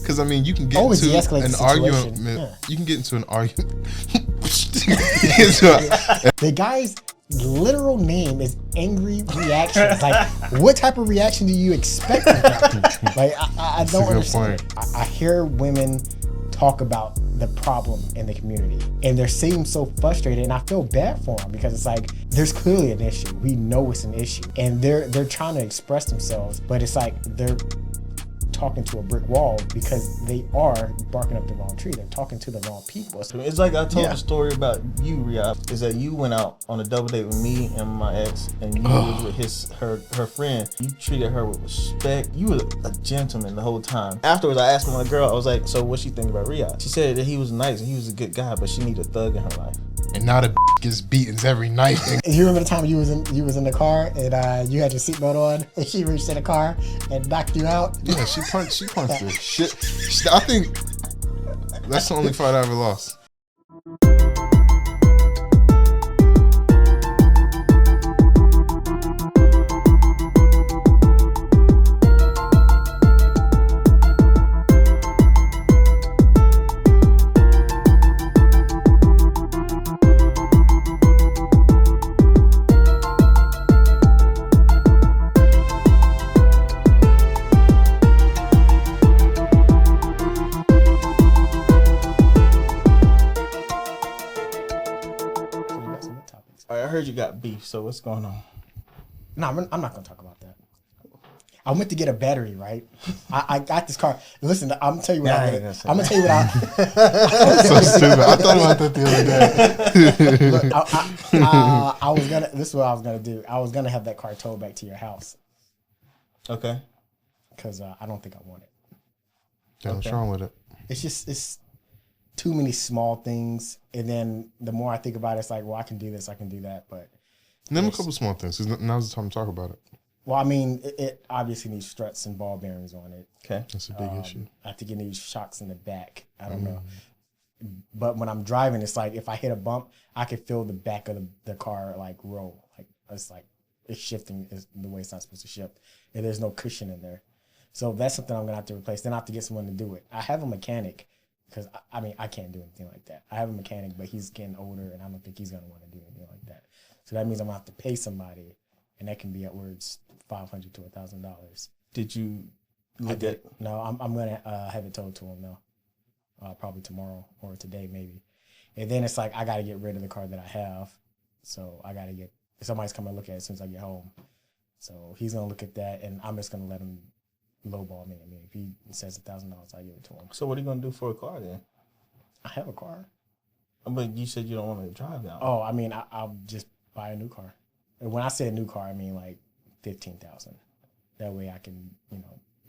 Because I mean, you can get Always into de-escalate an the situation. argument. Yeah. You can get into an argument. The guy's literal name is Angry Reactions. Like, what type of reaction do you expect from him? Like, I don't understand. I hear women talk about the problem in the community, and they seem so frustrated, and I feel bad for them because it's like there's clearly an issue. We know it's an issue, and they're trying to express themselves, but it's like they're talking to a brick wall because they are barking up the wrong tree. They're talking to the wrong people. It's like I told the story about you, Riyadh, is that you went out on a double date with me and my ex, and you was with her friend. You treated her with respect. You were a gentleman the whole time. Afterwards, I asked my girl, I was like, so what she think about Riyadh? She said that he was nice and he was a good guy, but she needed a thug in her life. And now the gets beatings every night. You remember the time you was in the car and you had your seatbelt on and she reached in the car and knocked you out? Yeah, she punched the shit. I think that's the only fight I ever lost. I heard you got beef, so what's going on? No, I'm not going to talk about that. I went to get a battery, right? I got this car. Listen, I'm going to tell you what I'm going to tell you what That's so stupid. I thought about that the other day. Look, I was going to, this is what I was going to do. I was going to have that car towed back to your house. Okay. Because I don't think I want it. Yeah, what's wrong with it? It's too many small things. And then the more I think about it, it's like, well, I can do this, I can do that. But name a couple small things. Now's the time to talk about it. Well, I mean, it obviously needs struts and ball bearings on it. Okay. That's a big issue. I think it needs shocks in the back. I don't know. But when I'm driving, it's like if I hit a bump, I can feel the back of the car like roll. Like it's shifting the way it's not supposed to shift. And there's no cushion in there. So that's something I'm going to have to replace. Then I have to get someone to do it. I have a mechanic because, I mean, I can't do anything like that. I have a mechanic, but he's getting older, and I don't think he's going to want to do anything like that. So that means I'm going to have to pay somebody, and that can be upwards $500 to $1,000. Did you look at? No, I'm going to have it towed to him, though. Probably tomorrow or today, maybe. And then it's like I got to get rid of the car that I have. So I got to get somebody's coming to look at it as soon as I get home. So he's going to look at that, and I'm just going to let him lowball me. I mean, if he says $1,000, I give it to him. So what are you going to do for a car then? I have a car. But you said you don't want to drive that. Oh, I mean, I'll just buy a new car. And when I say a new car, I mean like $15,000. That way I can,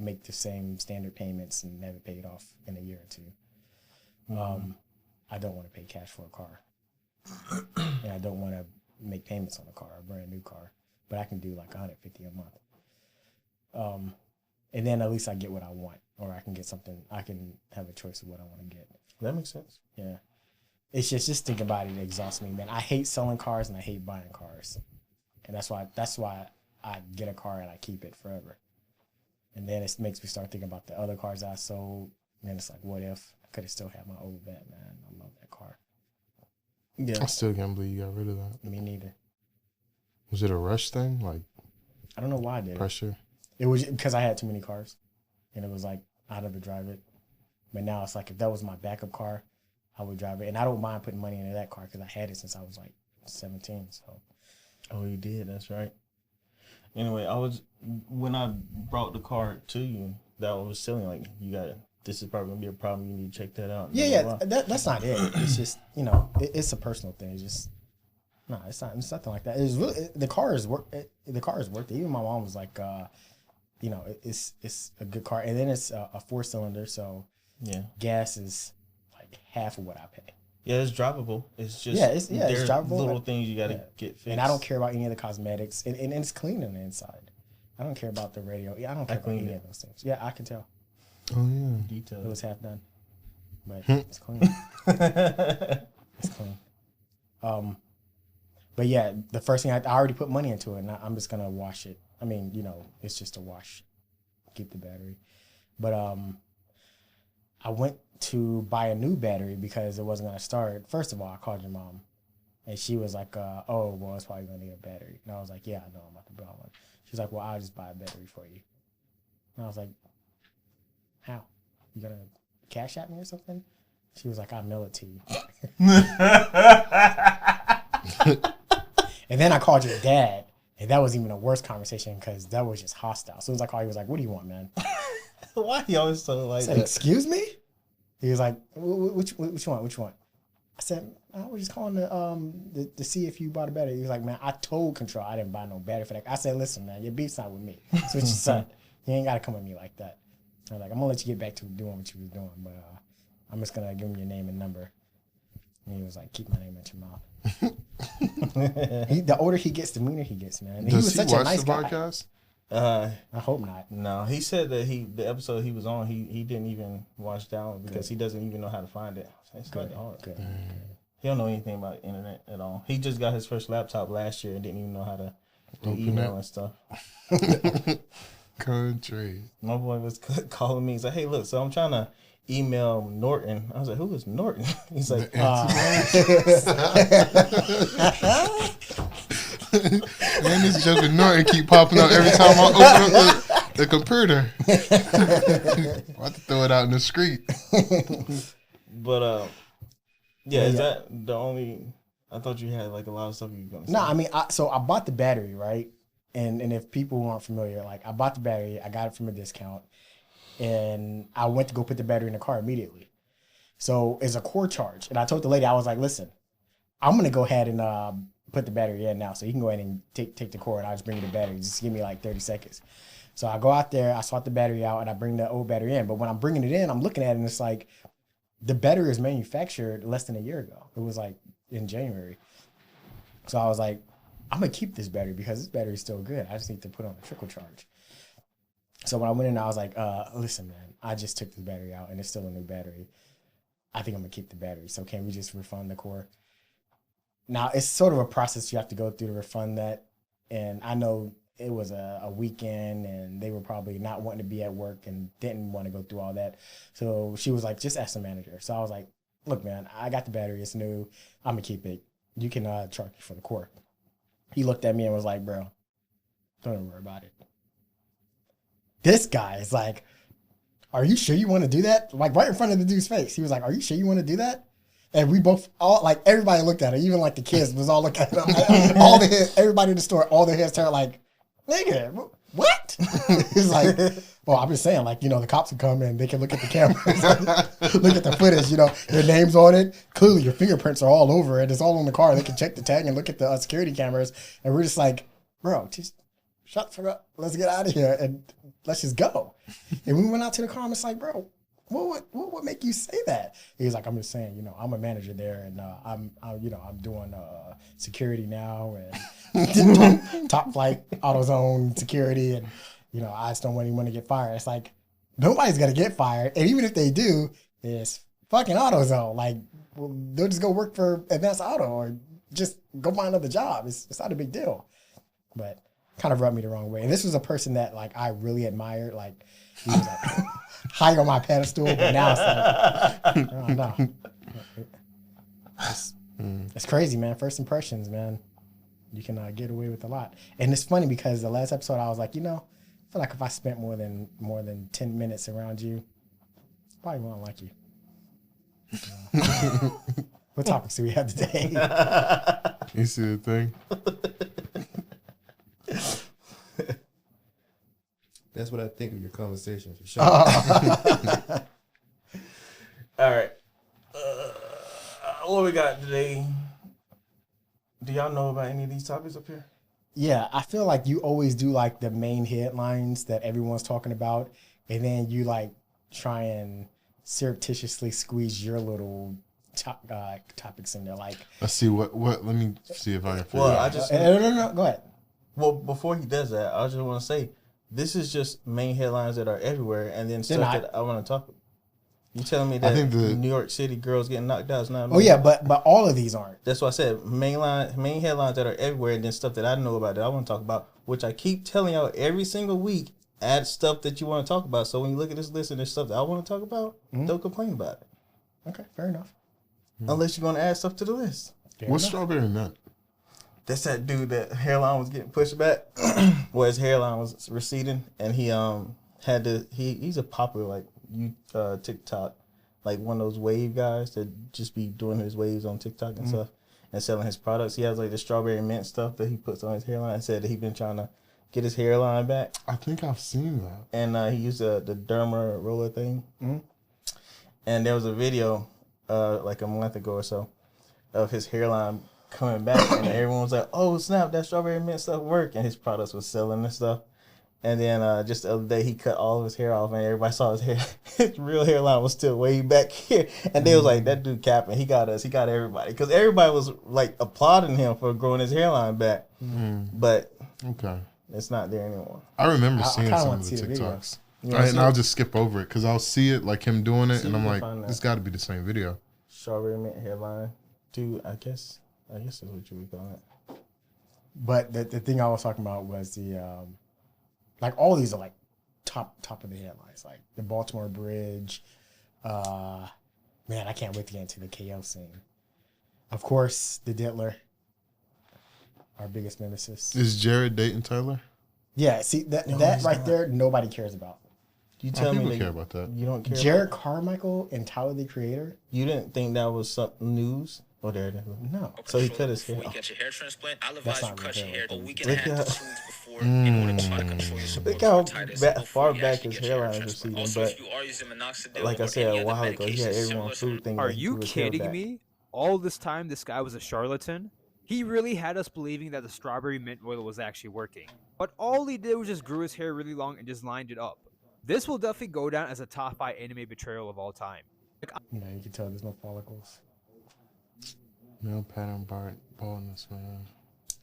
make the same standard payments and have it paid off in a year or two. I don't want to pay cash for a car. And I don't want to make payments on a car, a brand new car. But I can do like $150 a month. And then at least I get what I want, or I can get something. I can have a choice of what I want to get. That makes sense. Yeah, it's just think about it. It exhausts me, man. I hate selling cars and I hate buying cars, and that's why I get a car and I keep it forever. And then it makes me start thinking about the other cars I sold. And then it's like, what if I could have still had my old Batman? I love that car. Yeah, I still can't believe you got rid of that. Me neither. Was it a rush thing? Like I don't know why I did it. pressure? It was because I had too many cars, and it was like I'd never drive it. But now it's like if that was my backup car, I would drive it, and I don't mind putting money into that car because I had it since I was like 17. So. Oh, you did. That's right. Anyway, when I brought the car to you, that was selling like this is probably gonna be a problem. You need to check that out. Yeah. That's not it. It's just it's a personal thing. It's just. No, it's not. It's nothing like that. It's really the car is worth it. Even my mom was like, it's a good car, and then it's a 4-cylinder, so yeah, gas is like half of what I pay. Yeah, it's drivable. It's just it's drivable. Little things you gotta get fixed. And I don't care about any of the cosmetics, and it's clean on the inside. I don't care about the radio. I don't care about any of those things. Yeah, I can tell. Oh yeah, detail. It was half done, but it's clean. It's clean. But yeah, the first thing I already put money into it, and I'm just gonna wash it. I mean, it's just a wash, keep the battery. But I went to buy a new battery because it wasn't going to start. First of all, I called your mom. And she was like, oh, well, it's probably going to need a battery. And I was like, yeah, I know, I'm about to buy one. She's like, well, I'll just buy a battery for you. And I was like, how? You going to cash at me or something? She was like, I'll mail it to you. And then I called your dad. And that was even a worse conversation because that was just hostile. So it was like, he was like, what do you want, man? Why he always so like I said, that? excuse me? He was like, which one? Which one? I said, I was just calling to see if you bought a battery. He was like, man, I told Control I didn't buy no battery for that. I said, listen, man, your beef's not with me. It's with your son. You ain't got to come at me like that. I was like, I'm going to let you get back to doing what you was doing, but I'm just going to give him your name and number. And he was like, keep my name at your mouth. The older he gets, the meaner he gets, man. And Does he was he such watch a nice the guy. podcast? I hope not. No, he said that the episode he was on, he didn't even watch down because he doesn't even know how to find it. It's Good. like hard. Good. He don't know anything about the internet at all. He just got his first laptop last year and didn't even know how to do Open email it. and stuff. Country. My boy was calling me. He's like, hey, look, so I'm trying to email Norton. I was like, who is Norton? He's like, Man, this joke with Norton keep popping up every time I open up the computer. I have to throw it out in the street. but yeah, is that the only? I thought you had like a lot of stuff you were gonna say. No, I mean, so I bought the battery, right? And if people aren't familiar, like I bought the battery, I got it from a discount, and I went to go put the battery in the car immediately. So it's a core charge, and I told the lady, I was like, listen, I'm gonna go ahead and put the battery in now, so you can go ahead and take the cord, and I'll just bring you the battery. Just give me like 30 seconds. So I go out there, I swap the battery out, and I bring the old battery in. But when I'm bringing it in, I'm looking at it, and it's like the battery was manufactured less than a year ago. It was like in January. So I was like, I'm gonna keep this battery because this battery is still good. I just need to put on a trickle charge. So when I went in, I was like, listen, man, I just took this battery out and it's still a new battery. I think I'm gonna keep the battery. So can we just refund the core? Now it's sort of a process you have to go through to refund that. And I know it was a weekend and they were probably not wanting to be at work and didn't want to go through all that. So she was like, just ask the manager. So I was like, look, man, I got the battery. It's new. I'm gonna keep it. You can charge me for the core. He looked at me and was like, bro, don't even worry about it. This guy is like, are you sure you want to do that? Like right in front of the dude's face. He was like, are you sure you want to do that? And we both, all like everybody looked at it. Even like the kids was all looking at him. All the heads, everybody in the store, all their heads turned like, nigga, what? He's like, well, I'm just saying, like, you know, the cops can come and they can look at the cameras, look at the footage, you know, your name's on it. Clearly your fingerprints are all over it. It's all on the car. They can check the tag and look at the security cameras. And we're just like, bro, just shut the fuck up. Let's get out of here and let's just go. And we went out to the car and it's like, bro, what would make you say that? He was like, I'm just saying, you know, I'm a manager there and I'm doing security now and top flight AutoZone security and, you know, I just don't want anyone to get fired. It's like, nobody's going to get fired. And even if they do, it's fucking AutoZone. Like, well, they'll just go work for Advanced Auto or just go find another job. It's not a big deal. But kind of rubbed me the wrong way. And this was a person that, like, I really admired. Like, he was like high on my pedestal, but now it's like, oh, no. It's crazy, man. First impressions, man. You can get away with a lot. And it's funny because the last episode I was like, you know, I feel like if I spent more than 10 minutes around you, I probably won't like you. What topics do we have today? You see the thing? That's what I think of your conversation for sure. All right. What we got today? Do y'all know about any of these topics up here? Yeah, I feel like you always do like the main headlines that everyone's talking about, and then you like try and surreptitiously squeeze your little topics in there. Like, Let's see what. Let me see if I can figure Well, it I out. just no, go ahead. well before he does that, I just want to say this is just main headlines that are everywhere, and then stuff not. that I want to talk about. You telling me that think the- New York City girls getting knocked out is not? Oh yeah, but all of these aren't. That's why I said main headlines that are everywhere, and then stuff that I know about that I want to talk about, which I keep telling y'all every single week add stuff that you want to talk about. So when you look at this list and there's stuff that I want to talk about, don't complain about it. Okay, fair enough. Unless you're going to add stuff to the list. What's strawberry mint? That's that dude that hairline was getting pushed back, where his hairline was receding, and he had to he's a popular like TikTok, like one of those wave guys that just be doing his waves on TikTok and stuff and selling his products. He has like the strawberry mint stuff that he puts on his hairline. And said that he's been trying to get his hairline back, I think I've seen that. and he used the derma roller thing. And there was a video like a month ago or so of his hairline coming back, and everyone was like, "Oh snap, that strawberry mint stuff worked," and his products was selling and stuff. And then just the other day, he cut all of his hair off, and everybody saw his hair. His real hairline was still way back here, and they was like, "That dude capping. He got us. He got everybody," because everybody was like applauding him for growing his hairline back. But Okay. it's not there anymore. I remember I seeing kinda some wanna of the see the video. TikToks. You wanna And see I'll it? just skip over it because I'll see it, like him doing it, See and if I'm you like, can find that. it's got to be the same video. Strawberry mint hairline, dude. I guess that's what you would call it. But the thing I was talking about was the like all these are like top of the headlines, like the Baltimore Bridge. Man, I can't wait to get into the KO scene. Of course, the Diddler, our biggest nemesis. Is Jared dating Tyler? Yeah, see that No, that he's right not. there, nobody cares about. You Oh, tell me people that care about that. you don't care. Jared Carmichael and Tyler the Creator? You didn't think that was some news? Oh, there it is. No. So he cut his hair Before off. you get your hair transplant, I'll That's advise you not cut my your hair hair. a week and Look a half how- to 2 weeks before in order to try to control your Look how dermatitis far before you back actually his get your hair hairline is transplant. receding, Also, but if you are using minoxidil like I or said any a other while ago, he had medication everyone similar food to thing. Are that you grew his hair kidding back. me? All this time, this guy was a charlatan? He really had us believing that the strawberry mint oil was actually working. But all he did was just grew his hair really long and just lined it up. This will definitely go down as a top 5 anime betrayal of all time. You know, you can tell there's no follicles. Male pattern baldness, man.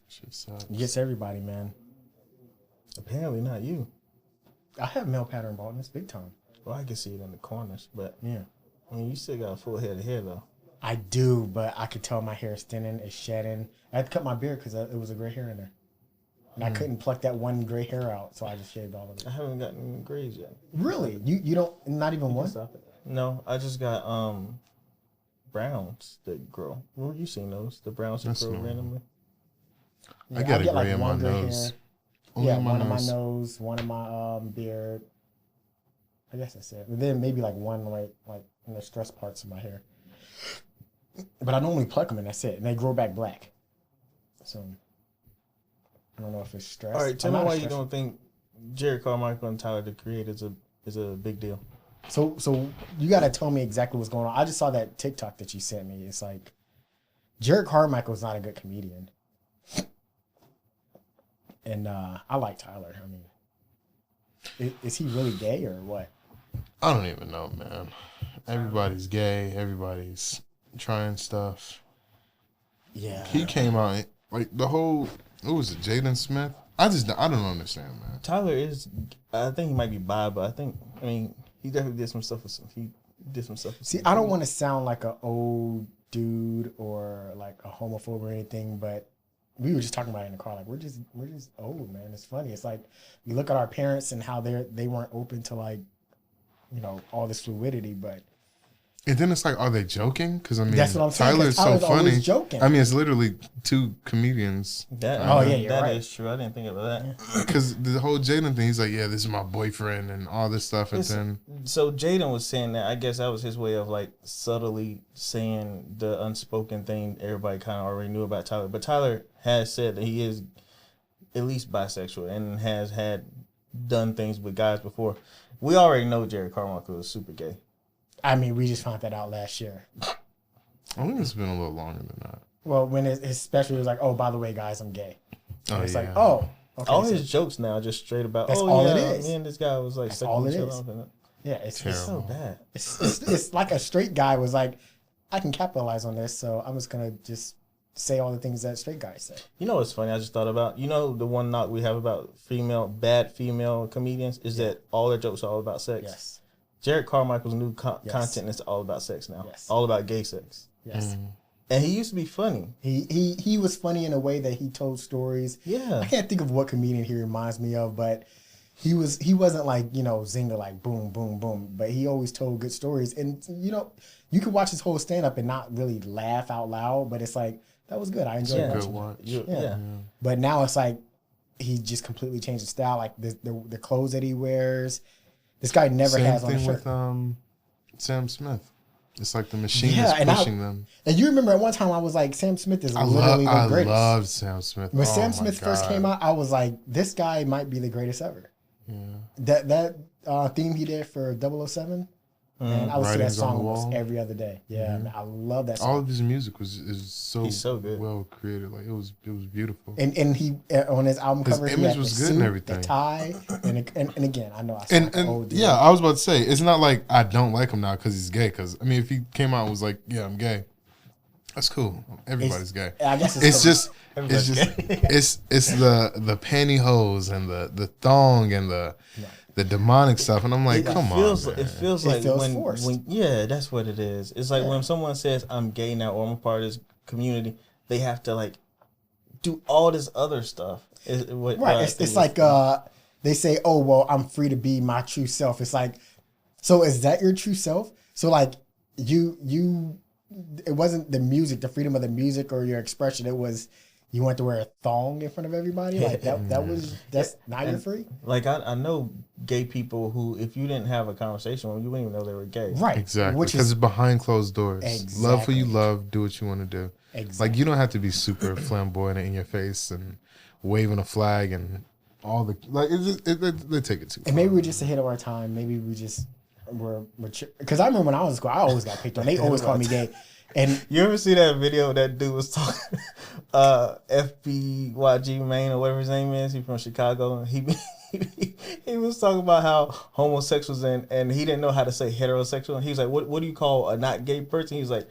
Shit sucks. It gets everybody, man. Apparently not you. I have male pattern baldness big time. Well, I can see it in the corners, but Yeah. I mean, you still got a full head of hair though. I do, but I could tell my hair is thinning, it's shedding. I had to cut my beard because it was a gray hair in there. And I couldn't pluck that one gray hair out, so I just shaved all of it. I haven't gotten grays yet. Really? You don't, not even one? Stop it. No, I just got browns that grow. Well, you seen those? The browns that That's grow normal. randomly. I got a get, gray in my one gray nose. hair. Only Yeah, in my one in my nose. nose, one in my beard. I guess that's it. But then maybe like one like in the stress parts of my hair. But I normally pluck them and that's it. And they grow back black. So I don't know if it's stress. All right, tell I'm me not why you stressed. don't think Jared Carmichael and Tyler the Creator is a big deal. So you gotta tell me exactly what's going on. I just saw that TikTok that you sent me. It's like Jared Carmichael is not a good comedian. And I like Tyler. I mean, is he really gay or what? I don't even know, man. Everybody's gay. Everybody's trying stuff. Yeah. He came out like the whole. What was it, Jaden Smith? I don't understand, man. Tyler is, I think he might be bi, but I mean, he definitely did some stuff with some. He did some stuff. With See, some I don't people. want to sound like an old dude or like a homophobe or anything, but we were just talking about it in the car. Like we're just old, man. It's funny. It's like you look at our parents and how they weren't open to like, you know, all this fluidity, but And then it's like, are they joking? Because I mean, That's what I'm saying, 'cause Tyler's so Tyler's always funny. joking. I mean, it's literally two comedians. That, Oh, yeah, you're that right. is true. I didn't think of that. Because the whole Jaden thing, he's like, yeah, this is my boyfriend and all this stuff, and Listen, then So Jaden was saying that. I guess that was his way of like subtly saying the unspoken thing everybody kind of already knew about Tyler. But Tyler has said that he is at least bisexual and has done things with guys before. We already know Jared Carmichael is super gay. I mean, we just found that out last year. I think it's been a little longer than that. Well, when his special was like, oh, by the way, guys, I'm gay. And Oh, it's yeah. like, oh, okay. All so- his jokes now just straight about. That's oh all yeah, it is. me and this guy was like That's sucking all it each other is. off and yeah, it's it's so bad. it's like a straight guy was like, I can capitalize on this, so I'm just gonna just say all the things that straight guys say. You know what's funny? I just thought about. You know the one knock we have about bad female comedians is that all their jokes are all about sex. Yes, Jared Carmichael's new Yes. content is all about sex now. Yes. All about gay sex. yes. And he used to be funny. He was funny in a way that he told stories. Yeah. I can't think of what comedian he reminds me of, but he wasn't like, you know, Zinger, like boom, boom, boom, but he always told good stories. And, you know, you could watch his whole stand up and not really laugh out loud, but it's like, that was good. I enjoyed Yeah. Good watching it. watch. Yeah. But now it's like, he just completely changed his style. Like the clothes that he wears. This guy never Same has on a thing shirt. with Sam Smith. It's like the machine Yeah, is and pushing them. And you remember at one time I was like, Sam Smith is I literally the greatest. loved Sam Smith. When Oh Sam my Smith first God. came out, I was like, this guy might be the greatest ever. Yeah. That theme he did for 007, and I would see that Writings on song the almost Wall. every other day. Yeah, man, I love that song. All of his music is so, He's so good. well created. Like it was beautiful. And he on his album His cover, he image had was the good and suit, everything. the tie, and again, I know I sound like an old dude. Yeah, I was about to say it's not like I don't like him now because he's gay. Because I mean, if he came out and was like, "Yeah, I'm gay," that's cool. Everybody's gay. I guess It's just Everybody's it's the pantyhose and the thong and the demonic stuff, and I'm like, come on, man. It feels It like feels when forced. yeah, that's what it is. It's like when someone says I'm gay now or I'm a part of this community, they have to like do all this other stuff. Right. It's like they say, oh well, I'm free to be my true self. It's like, so is that your true self? So like you it wasn't the music, the freedom of the music or your expression. It was you want to wear a thong in front of everybody. Like that's now you're free. Like I know gay people who, if you didn't have a conversation with them, you wouldn't even know they were gay. Right. Exactly, Which because is it's behind closed doors. Love who you Exactly. love. Do what you want to do. Exactly. Like you don't have to be super flamboyant in your face and waving a flag and all the like. They take it too far. And maybe we're just ahead of our time. Maybe we just were mature. Because I remember when I was in school, I always got picked on. They always called me gay. And You ever see that video that dude was talking, FBYG Maine or whatever his name is? He's from Chicago. And he was talking about how homosexuals and he didn't know how to say heterosexual. And he was like, what do you call a not gay person? He's like,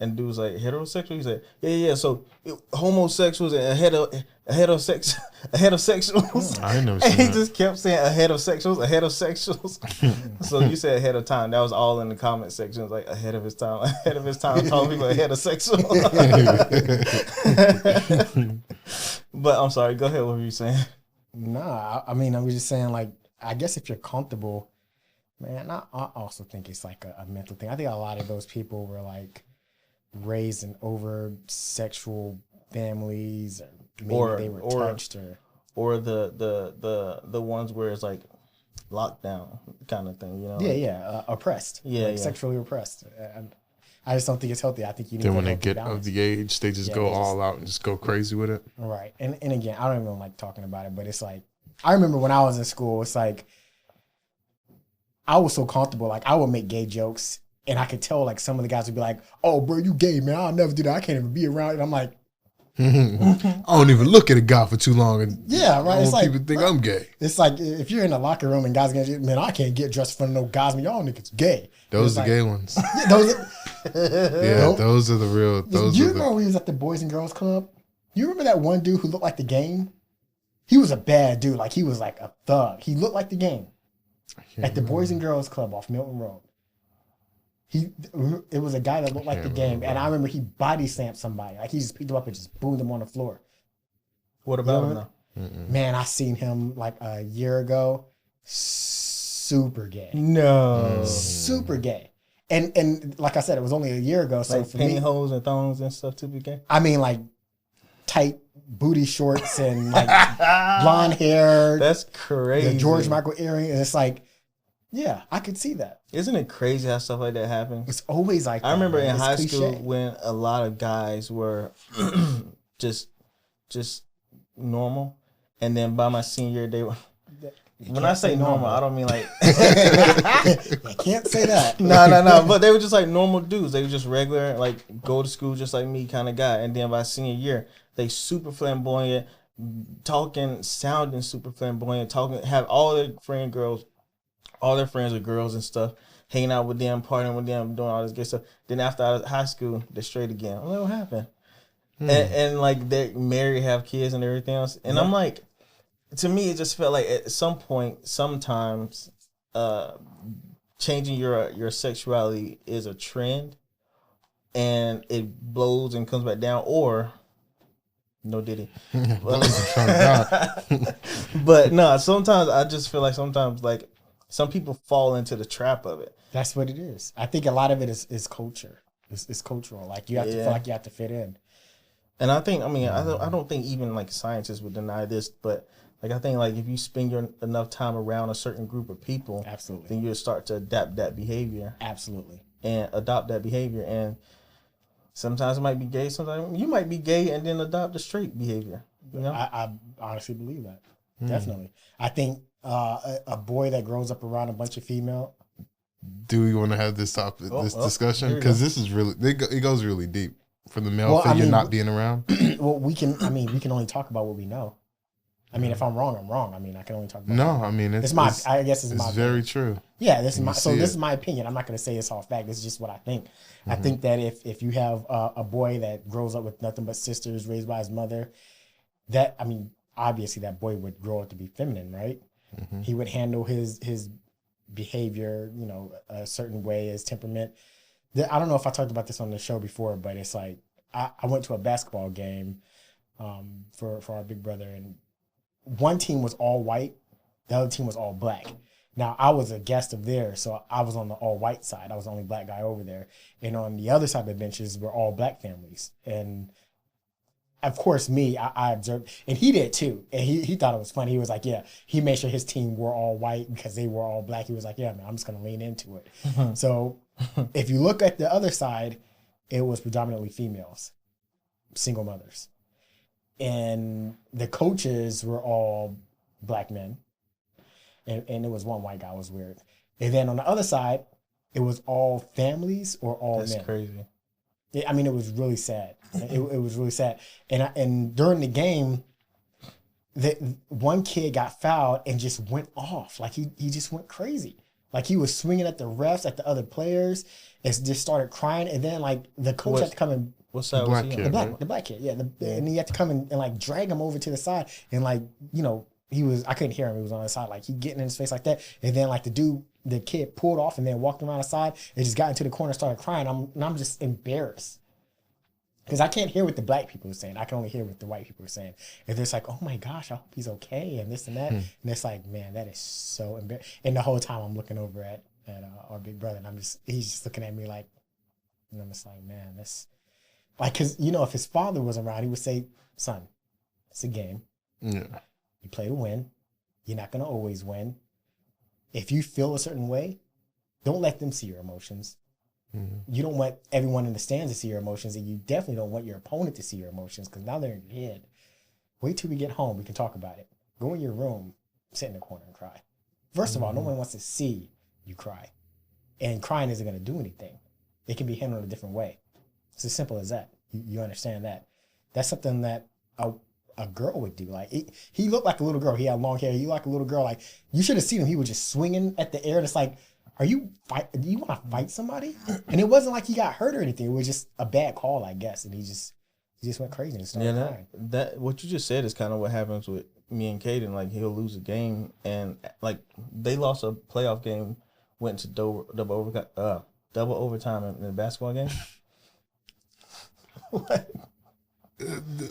and dude was like, heterosexual? He's like, yeah. So homosexuals and heterosexuals. I ain't never And seen he that. just kept saying ahead of sexuals. So you said ahead of time. That was all in the comment section. It was like ahead of his time, calling people ahead of sexual. But I'm sorry. Go ahead. What were you saying? nah, I mean, I was just saying, like, I guess if you're comfortable, man, I also think it's like a mental thing. I think a lot of those people were like raised in over sexual families, or maybe they were touched Or the ones where it's like lockdown kind of thing, you know? yeah, oppressed, Yeah. sexually oppressed. I just don't think it's healthy. I think you need Then to when they healthy get balance. of the age, they just Yeah, go they just- all out and just go crazy with it. Right. And again, I don't even like talking about it, but it's like, I remember when I was in school, it's like, I was so comfortable. Like, I would make gay jokes, and I could tell, like, some of the guys would be like, oh, bro, you gay, man. I'll never do that. I can't even be around. And I'm like, I don't even look at a guy for too long, and yeah, right. I It's want like, people think I'm gay. it's like if you're in a locker room and guys are gonna, man, I can't get dressed in front of no guys. Man, y'all niggas gay. Those It's are like- the gay ones. Yeah, those. Yeah, Nope. those are the real. Those You are remember the. when we was at the Boys and Girls Club? You remember that one dude who looked like the Game? He was a bad dude. Like, he was like a thug. He looked like the Game at the Boys and Girls Club off Milton Road. It was a guy that looked like the Can't Game, remember. and I remember he body slammed somebody. Like, he just picked him up and just boomed him on the floor. What about him Yeah. now? Man, I seen him like a year ago. Super gay. No. Super gay. And like I said, it was only a year ago. So Like for me, pantyhose and thongs and stuff too, be gay? I mean, like tight booty shorts and like blonde hair, That's crazy. the George Michael earring, and it's like, yeah, I could see that. Isn't it crazy how stuff like that happens? It's always like I that, remember man. in It's high cliche. school when a lot of guys were just normal, and then by my senior year they were. When I can't say say normal, normal. I don't mean like I can't say that. no. But they were just like normal dudes. They were just regular, like go to school just like me kind of guy. And then by senior year, they super flamboyant, talking, sounding super flamboyant, talking, have all their friends are girls and stuff, hanging out with them, partying with them, doing all this good stuff. Then after out of high school, they're straight again. I'm like, what happened? And like they're married, have kids and everything else. And I'm like, to me, it just felt like at some point, sometimes changing your sexuality is a trend and it blows and comes back down, or No Diddy. That was a strong guy. But no, sometimes I just feel like sometimes like some people fall into the trap of it. That's what it is. I think a lot of it is culture. It's cultural. Like you have to feel like you have to fit in. And I think, I mean, I don't think even like scientists would deny this, but like I think like if you spend enough time around a certain group of people, Absolutely. then you'll start to adapt that behavior Absolutely. and adopt that behavior. And sometimes it might be gay. Sometimes you might be gay and then adopt the straight behavior. You know, I honestly believe that. Definitely. I think a boy that grows up around a bunch of female. Do we want to have this topic, this discussion? here we Because this is really, it goes really deep for the male Well, I figure mean, not being around. Well, we can only talk about what we know. I mean, if I'm wrong, I'm wrong. I mean, I can only talk about. No, I mean it's I guess it's my very opinion. true. Yeah, this is my. You So see this it. is my opinion. I'm not going to say it's all fact. This is just what I think. I think that if you have a boy that grows up with nothing but sisters, raised by his mother, that I mean, obviously that boy would grow up to be feminine, right? He would handle his behavior, you know, a certain way, his temperament. I don't know if I talked about this on the show before, but it's like I went to a basketball game for our big brother, and one team was all white, the other team was all black. Now I was a guest of theirs, so I was on the all white side. I was the only black guy over there, and on the other side of the benches were all black families. And of course, I observed, and he did too. And he thought it was funny. He was like, yeah, he made sure his team were all white because they were all black. He was like, yeah, man, I'm just going to lean into it. So if you look at the other side, it was predominantly females, single mothers. And the coaches were all black men. And it was one white guy. It was weird. And then on the other side, it was all families or all that's men. crazy. I mean, it was really sad. It was really sad. And during the game, one kid got fouled and just went off. Like he just went crazy. Like he was swinging at the refs, at the other players, and just started crying. And then like the coach had to come and What side Black was he kid. on? the black kid, yeah. And he had to come and like drag him over to the side and like, you know, I couldn't hear him. He was on the side, like he getting in his face like that. And then like the kid pulled off and then walked around the side and just got into the corner and started crying. I'm just embarrassed. Because I can't hear what the black people are saying. I can only hear what the white people are saying. And it's like, oh my gosh, I hope he's okay and this and that. And it's like, man, that is so embarrassing. And the whole time I'm looking over at our big brother and he's just looking at me like, and I'm just like, man, that's like, because, you know, if his father was around, he would say, son, it's a game. Yeah. You play to win. You're not going to always win. If you feel a certain way, don't let them see your emotions. You don't want everyone in the stands to see your emotions, and you definitely don't want your opponent to see your emotions because now they're in your head. Wait till we get home. We can talk about it. Go in your room, sit in the corner and cry. First of all, no one wants to see you cry. And crying isn't going to do anything. It can be handled a different way. It's as simple as that. You understand that. That's something that a girl would do. Like he looked like a little girl. He had long hair. He looked like a little girl. Like you should have seen him. He was just swinging at the air. And it's like, do you want to fight somebody? And it wasn't like he got hurt or anything. It was just a bad call, I guess. And he just went crazy and started crying. That what you just said is kind of what happens with me and Caden. Like he'll lose a game, and like they lost a playoff game, went to double overtime in the basketball game.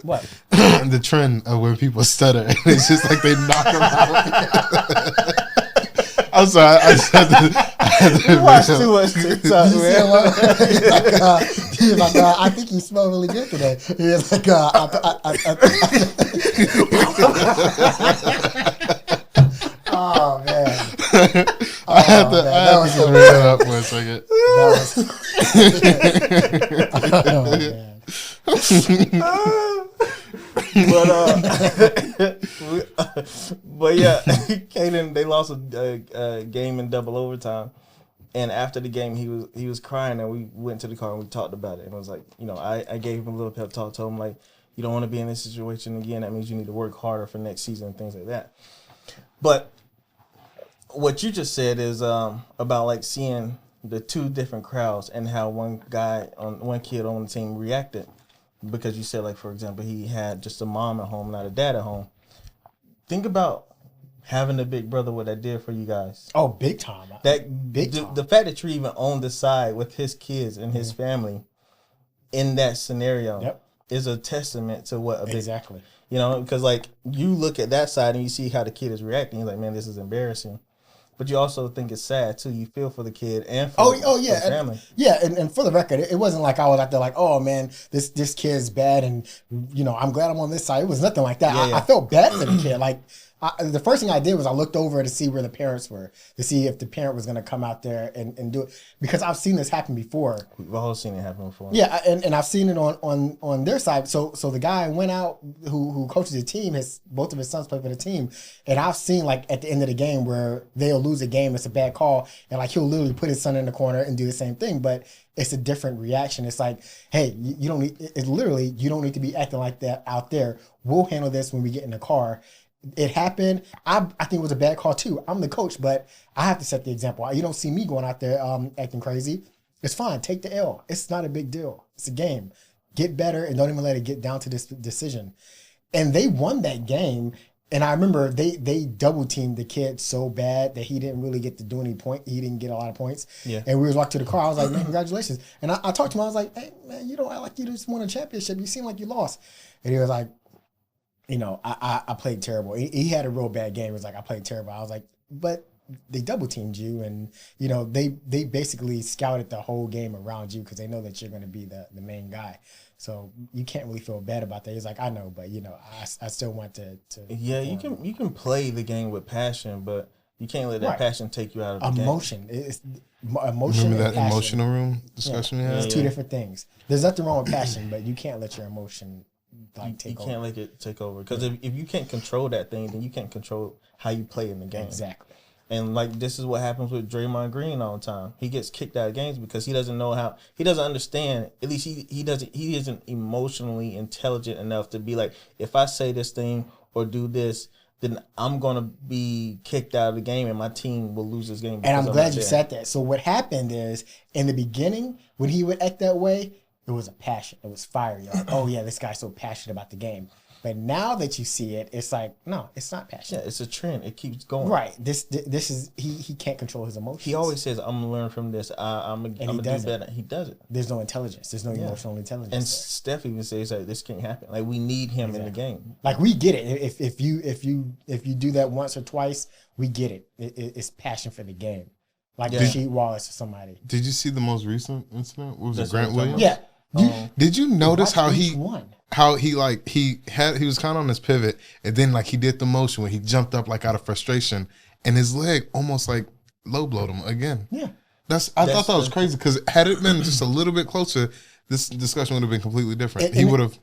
What? The trend of when people stutter, it's just like they knock them out. I'm sorry. I just had to You watch too much TikTok, Did you see man. he was like, I think you smell really good today. He was like, oh man. I had to bring that up for a second. But yeah, Caden, they lost a game in double overtime, and after the game, he was crying, and we went to the car and we talked about it, and it was like, you know, I gave him a little pep talk, told him like, you don't want to be in this situation again. That means you need to work harder for next season and things like that. But what you just said is about like seeing the two different crowds and how one kid on the team reacted, because you said, like, for example, he had just a mom at home, not a dad at home. Think about having a big brother, what that did for you guys. Oh, big time. Big time. The fact that you're even on the side with his kids and his family in that scenario. Yep. is a testament to what a big, Exactly. you know, because like you look at that side and you see how the kid is reacting. You're like, man, this is embarrassing. But you also think it's sad too. You feel for the kid and for, Oh yeah, for the family. and for the record, it wasn't like I was out there like, oh man, this kid's bad, and you know I'm glad I'm on this side. It was nothing like that. Yeah. I felt bad for the kid. Like the first thing I did was I looked over to see where the parents were, to see if the parent was going to come out there and do it, because I've seen this happen before. We've all seen it happen before. Yeah, and I've seen it on their side. So the guy went out who coaches the team. Both of his sons play for the team, and I've seen like at the end of the game where they'll lose a game, it's a bad call, and like he'll literally put his son in the corner and do the same thing, but it's a different reaction. It's like, hey, you don't need. It's literally you don't need to be acting like that out there. We'll handle this when we get in the car. It happened. I think it was a bad call too. I'm the coach, but I have to set the example. You don't see me going out there acting crazy. It's fine. Take the L. It's not a big deal. It's a game. Get better and don't even let it get down to this decision. And they won that game. And I remember they double teamed the kid so bad that he didn't really get to do any point. He didn't get a lot of points. Yeah. And we was walking to the car. I was like, man, congratulations. And I talked to him. I was like, hey, man, you don't act like you just won a championship. You seem like you lost. And he was like, you know, I played terrible. He had a real bad game. He was like, I played terrible. I was like, but they double teamed you, and you know they basically scouted the whole game around you because they know that you're going to be the main guy. So you can't really feel bad about that. He's like, I know, but you know, I still want to. Yeah, you can play the game with passion, but you can't let that Right. passion take you out of the emotion. It's emotion. Remember and that passion. emotional room discussion we had? It's two different things. There's nothing wrong with passion, but you can't let your emotion like game. You take can't over. let it take over because if you can't control that thing, then you can't control how you play in the game. Exactly. And like this is what happens with Draymond Green all the time. He gets kicked out of games because he doesn't know how. He doesn't understand. At least he doesn't. He isn't emotionally intelligent enough to be like, if I say this thing or do this, then I'm gonna be kicked out of the game and my team will lose this game. And I'm because glad not you there. said that. So what happened is in the beginning when he would act that way, it was a passion. It was fire. You're like, oh yeah, this guy's so passionate about the game. But now that you see it, it's like, no, it's not passion. Yeah, it's a trend. It keeps going. Right. This is he can't control his emotions. He always says, "I'm gonna learn from this. I'm gonna do does it. better." He does it. There's no intelligence. There's no emotional intelligence. And there. Steph even says like, "This can't happen. Like we need him in the game." Like we get it. If you do that once or twice, we get it. It's passion for the game. Like Rasheed Wallace or somebody. Did you see the most recent incident? What was That's it, Grant what I'm talking Williams? Yeah. Did you notice how Watch he each one. he was kind of on his pivot, and then like he did the motion when he jumped up like out of frustration, and his leg almost like low blowed him again. Yeah. I thought that was crazy because had it been just a little bit closer, this discussion would have been completely different. He would have.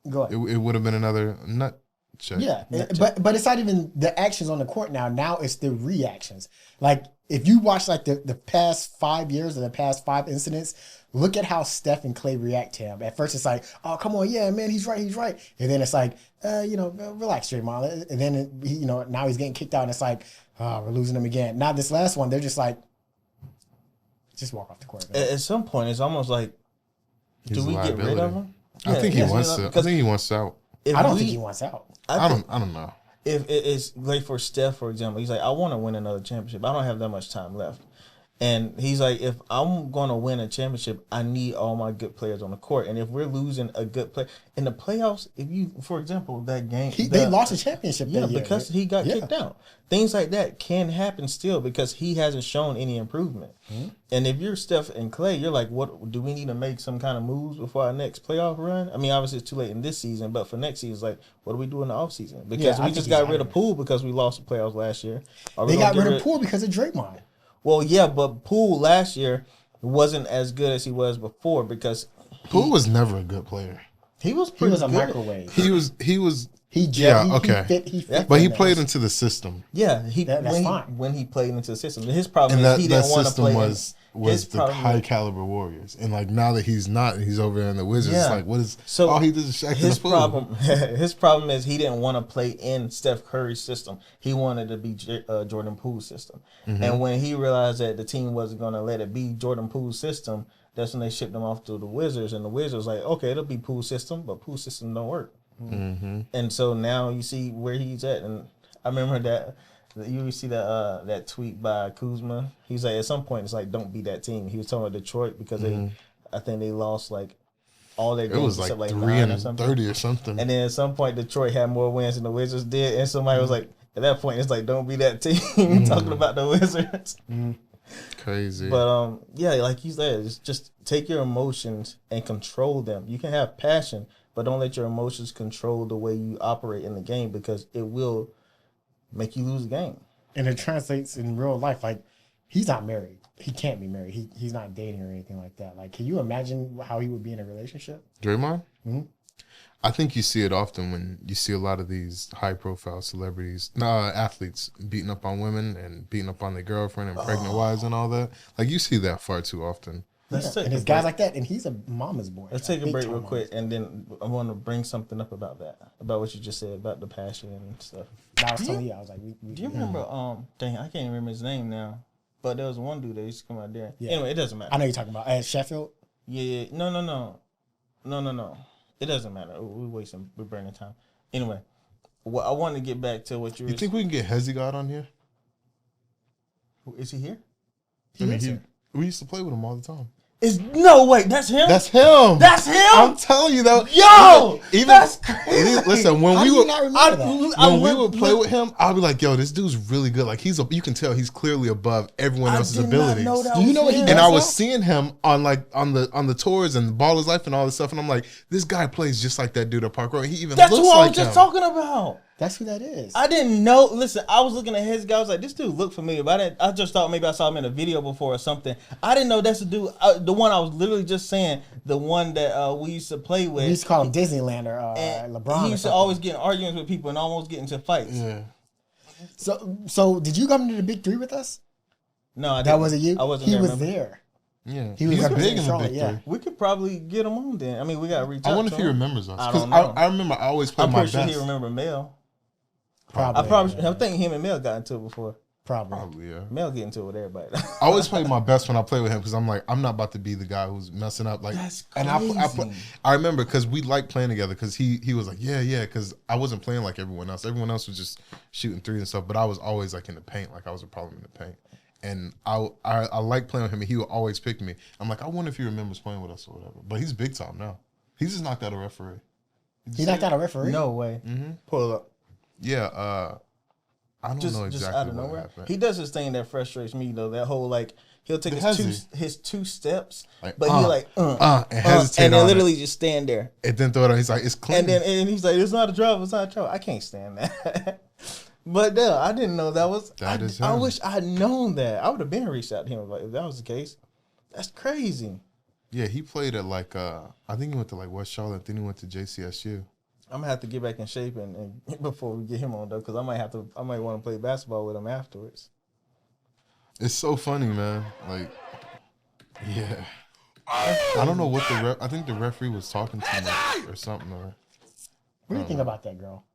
Go ahead. It would have been another nut check. Yeah, but it's not even the actions on the court now. Now it's the reactions. Like if you watch like the past 5 years or the past 5 incidents, look at how Steph and Clay react to him. At first it's like, oh come on, yeah man, he's right. And then it's like, relax, Draymond. And then now he's getting kicked out, and it's like, oh, we're losing him again. Now this last one, they're just like, just walk off the court. Man. At some point, it's almost like, He's do we a get rid of liability. him? I think he wants to. I think he wants out. If I don't we- think he wants out. I don't know. If it's like for Steph, for example, he's like, I want to win another championship. I don't have that much time left. And he's like, if I'm going to win a championship, I need all my good players on the court. And if we're losing a good player in the playoffs, for example, that game, They lost a championship. yeah, that year. because he got kicked out. Things like that can happen still because he hasn't shown any improvement. Mm-hmm. And if you're Steph and Clay, you're like, what do we need to make some kind of moves before our next playoff run? I mean, obviously it's too late in this season, but for next season, it's like, what do we do in the offseason? Because I we think just he's got out rid of of Poole because we lost the playoffs last year. Are we They gonna got get rid of Poole because of Draymond. Well, yeah, but Poole last year wasn't as good as he was before because Poole was never a good player. he was He pretty was a good. microwave. He was. He Yeah, okay. He fit But he in there. played into the system, Yeah, That's fine. when he played into the system. His problem and is that, he that didn't want to system play. was his the problem high was- caliber Warriors, and like now that he's not, he's over there in the Wizards. It's Yeah. like what is? So all he did is Shaq in his the pool. problem. His problem is he didn't want to play in Steph Curry's system. He wanted to be Jordan Poole's system. Mm-hmm. And when he realized that the team wasn't going to let it be Jordan Poole's system, that's when they shipped him off to the Wizards. And the Wizards like, okay, it'll be Poole's system, but Poole's system don't work. Mm-hmm. And so now you see where he's at. And I remember that you see that tweet by Kuzma. He's like, at some point, it's like, don't be that team. He was talking about Detroit because I think they lost like all their It games was except like like 3 9 or and something. 30 or something. And then at some point, Detroit had more wins than the Wizards did. And somebody was like, at that point, it's like, don't be that team talking about the Wizards. Crazy. But yeah, like you said, it's just take your emotions and control them. You can have passion, but don't let your emotions control the way you operate in the game because it will make you lose the game. And it translates in real life. Like, he's not married. He can't be married. He's not dating or anything like that. Like, can you imagine how he would be in a relationship? Draymond? Mhm. I think you see it often when you see a lot of these high-profile celebrities, athletes beating up on women and beating up on their girlfriend and pregnant wives and all that. Like, you see that far too often. Let's Yeah. take And a it's guys break. like that, and he's a mama's boy. Let's take a Big break time real mama's quick, and then I want to bring something up about that, about what you just said about the passion and stuff. boy. I was telling you, I was like, Do you remember? Dang, I can't even remember his name now. But there was one dude that used to come out there. Yeah. Anyway, it doesn't matter. I know you're talking about Sheffield. Yeah. No. It doesn't matter. We're burning time. Anyway, I want to get back to what you were. You think we can get Hezigod on here? Is he here? He lives here. We used to play with him all the time. No, wait, that's him? That's him. That's him? I'm telling you though. Yo, even that's crazy. listen, when How we do you would not remember that? when we would play with him, I'd be like, "Yo, this dude's really good. Like you can tell he's clearly above everyone else's abilities." Do you know what he And does? I was now? seeing him on the tours and Baller's Life and all this stuff, and I'm like, "This guy plays just like that dude at Park Road. He even That's looks who I like was just him." talking about. That's who that is. I didn't know. Listen, I was looking at his guy. I was like, this dude looked familiar, but I just thought maybe I saw him in a video before or something. I didn't know that's the dude. The one I was literally just saying, the one that we used to play with. We used to call him Disneyland or and LeBron. he used to always get in arguments with people and almost get into fights. Yeah. So did you come to the Big Three with us? No, I didn't. That wasn't you. I wasn't He there. was remember? there. Yeah. He was He's big representing in the Charlotte, Big yeah. Three. We could probably get him on then. I mean, we got to reach out I wonder to if he him. remembers us. I Because don't know. I remember I always played I'm my pretty best. sure he remember Mel. Probably. I think him and Mel got into it before. Probably. Probably, yeah. Mel get into it with everybody. I always play my best when I play with him because I'm like, I'm not about to be the guy who's messing up. Like, That's and crazy. I remember because we liked playing together because he was like, yeah, because I wasn't playing like everyone else. Everyone else was just shooting threes and stuff, but I was always like in the paint, like I was a problem in the paint. And I like playing with him, and he would always pick me. I'm like, I wonder if he remembers playing with us or whatever. But he's big time now. He just knocked out a referee. He knocked out a referee. No way. Pull up. Yeah, I don't know Just exactly out of what nowhere. happened. He does this thing that frustrates me though. That whole like he'll take The his two steps, Like, but he like and hesitate and then on literally just stand there. It then throw it on. He's like, it's clean. And he's like, it's not a drop, it's not a drop. I can't stand that. But no, I didn't know that was. That is I him. wish I had known that. I would have been reached out to him if that was the case. That's crazy. Yeah, he played at like I think he went to like West Charlotte. Then he went to JCSU. I'm gonna have to get back in shape and before we get him on though, because I might want to play basketball with him afterwards. It's so funny, man. Like, yeah, I don't know what I think the referee was talking too much or something. Or What do you think about that girl?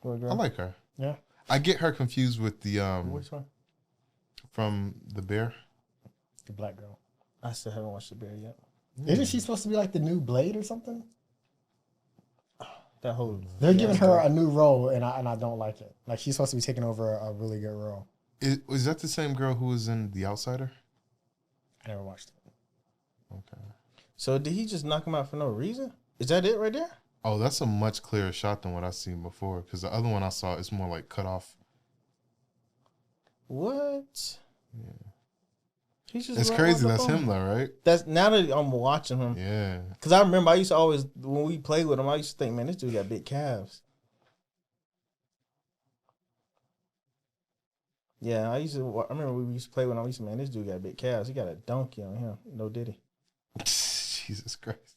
What I girl? like her. Yeah. I get her confused with the Which one? from the Bear. The black girl. I still haven't watched The Bear yet. Isn't she supposed to be like the new Blade or something? That whole They're giving her a new role, and I don't like it. Like, she's supposed to be taking over a really good role. Is that the same girl who was in The Outsider? I never watched it. Okay. So did he just knock him out for no reason? Is that it right there? Oh, that's a much clearer shot than what I've seen before. Because the other one I saw is more like cut off. What? Yeah. He's just It's right crazy. on the That's phone. him though, right? That's now that I'm watching him. Yeah. Because I remember I used to always, when we played with him, I used to think, man, this dude got big calves. Yeah, I remember we used to play with him. I used to, man, this dude got big calves. He got a donkey on him. No diddy. Jesus Christ.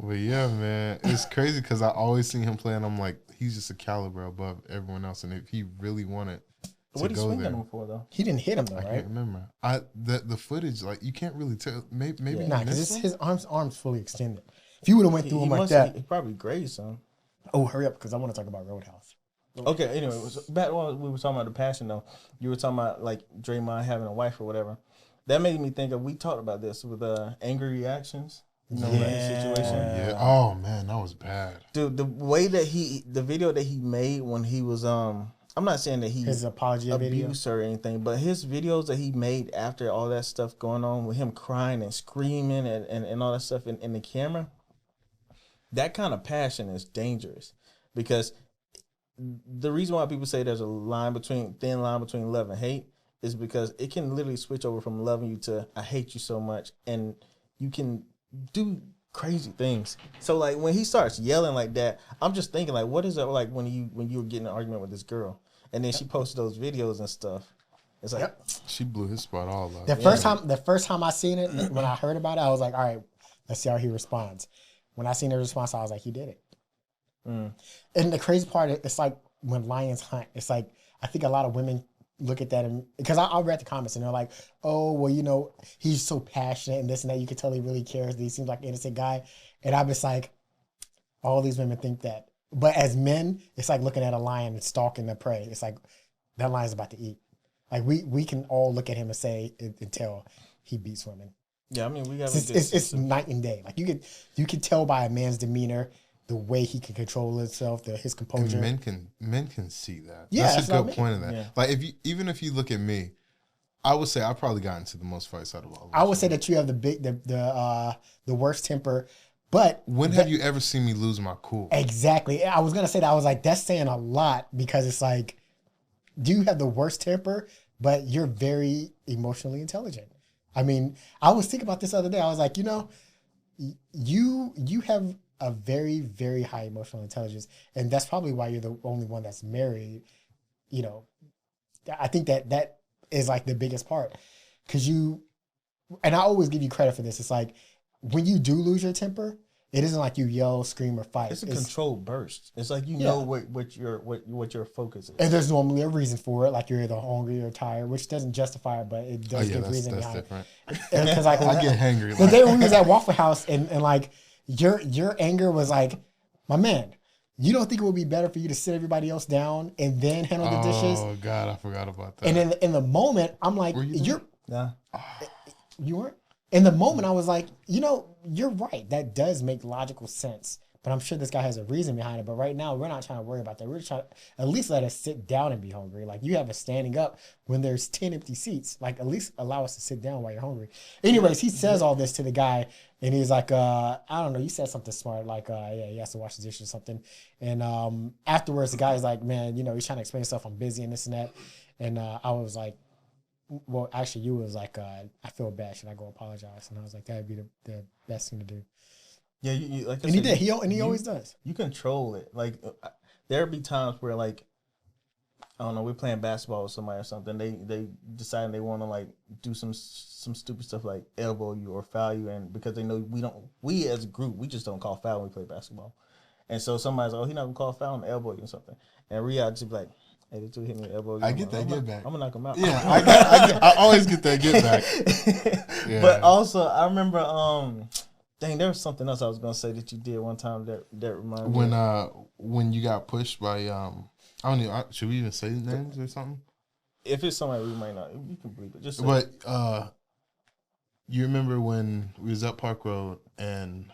Well, yeah, man. It's crazy because I always see him play and I'm like, he's just a caliber above everyone else. And if he really wanted to What he go swinging there, him for, though? He didn't hit him, though, I right? can't remember. The footage, like, you can't really tell. Maybe Yeah. he Nah, because missed him? his arms fully extended. If you would have went through him like that. He probably grazed him. Oh, hurry up, because I want to talk about Roadhouse. Okay, anyway, back when we were talking about the passion, though, you were talking about, like, Draymond having a wife or whatever. That made me think of, we talked about this with angry reactions. You know, that situation. Yeah. Oh, man, that was bad. Dude, the way that the video that he made when he was, I I'm not saying that he His apology video. abused her or anything, but his videos that he made after all that stuff going on with him crying and screaming and all that stuff in the camera, that kind of passion is dangerous, because the reason why people say there's a thin line between love and hate is because it can literally switch over from loving you to I hate you so much, and you can do crazy things. So like when he starts yelling like that, I'm just thinking like, what is it like when you were getting an argument with this girl, and then she posted those videos and stuff? It's like She blew his spot all up. The first time I seen it, when I heard about it, I was like, all right, let's see how he responds. When I seen the response, I was like, he did it. And the crazy part, it's like when lions hunt, it's like, I think a lot of women look at that, and because I read the comments and they're like, oh, well, you know, he's so passionate and this and that. You can tell he really cares. He seems like an innocent guy. And I'm just like, all these women think that. But as men, it's like looking at a lion and stalking the prey. It's like, that lion's about to eat. Like we can all look at him and say and tell he beats women. yeah, I mean we got It's night and day. Like you can tell by a man's demeanor, the way he can control himself, his composure. And men can see that. Yeah, that's a what I good mean. point of that. Yeah. Like even if you look at me, I would say I probably got into the most fights out of all of us. I would say that you have the worst temper, but When have you ever seen me lose my cool? exactly. I was gonna say that. I was like, that's saying a lot, because it's like, do you have the worst temper, but you're very emotionally intelligent? I mean, I was thinking about this the other day. I was like, you know, you have a very, very high emotional intelligence, and that's probably why you're the only one that's married. You know, I think that is like the biggest part, because and I always give you credit for this. It's like when you do lose your temper, it isn't like you yell, scream, or fight. It's a controlled burst. It's like Yeah. know what your focus is. And there's normally a reason for it, like you're either hungry or tired, which doesn't justify it, but it Oh does yeah, give that's reason behind different. it. Because like I get hangry. the day when we was at Waffle House and like your anger was like, my man, you don't think it would be better for you to sit everybody else down and then handle the dishes? Oh God, I forgot about that. And in the moment, I'm like, Were you there? Nah. you weren't? In the moment, I was like, you know, you're right. That does make logical sense. But I'm sure this guy has a reason behind it. But right now, we're not trying to worry about that. We're just trying to at least let us sit down and be hungry. Like, you have us standing up when there's 10 empty seats. Like, at least allow us to sit down while you're hungry. Anyways, he says all this to the guy, and he's like, I don't know, you said something smart, like, yeah, he has to wash the dishes or something. And afterwards, the guy's like, man, you know, he's trying to explain himself, I'm busy and this and that. And I was like, well, actually, you was like, I feel bad. Should I go apologize? And I was like, that'd be the best thing to do. Yeah, you like I And he said, did. He always does. You control it. Like there'll be times where like I don't know, we're playing basketball with somebody or something. They decide they want to like do some stupid stuff like elbow you or foul you, and because they know we as a group we just don't call foul when we play basketball. And so somebody's he's not gonna call foul and elbow you or something. And Riyadh just be like, hey, this dude hit me with elbow. I get that get back. I'm gonna knock him out. Yeah, I always get that get back. Yeah. But also I remember dang, there was something else I was gonna say that you did one time that reminded me. When you got pushed by I don't know, should we even say names or something? If it's somebody we might not, you can believe it. Just say But you remember when we was up Park Road and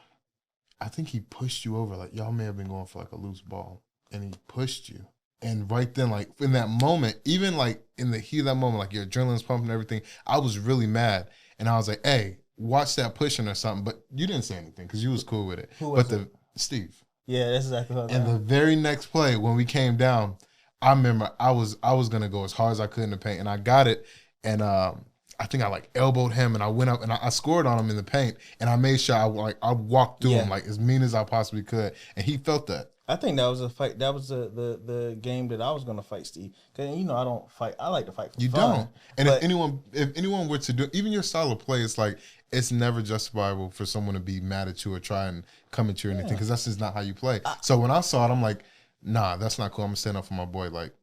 I think he pushed you over, like y'all may have been going for like a loose ball, and he pushed you. And right then, like in that moment, even like in the heat of that moment, like your adrenaline's pumping and everything, I was really mad. And I was like, hey, watch that pushing or something. But you didn't say anything because you was cool with it. Who was but Steve. Yeah, that's exactly what I And was the very next play, when we came down, I remember I was gonna go as hard as I could in the paint, and I got it. And I think I like elbowed him, and I went up and I scored on him in the paint, and I made sure I walked through him like as mean as I possibly could, and he felt that. I think that was a fight. That was the game that I was gonna fight Steve. Cause you know I don't fight. I like to fight for You fun. don't. And But- if anyone were to do even your style of play, it's like it's never justifiable for someone to be mad at you or try and come at you or anything, because that's just not how you play. So when I saw it, I'm like, nah, that's not cool. I'm gonna stand up for my boy. Like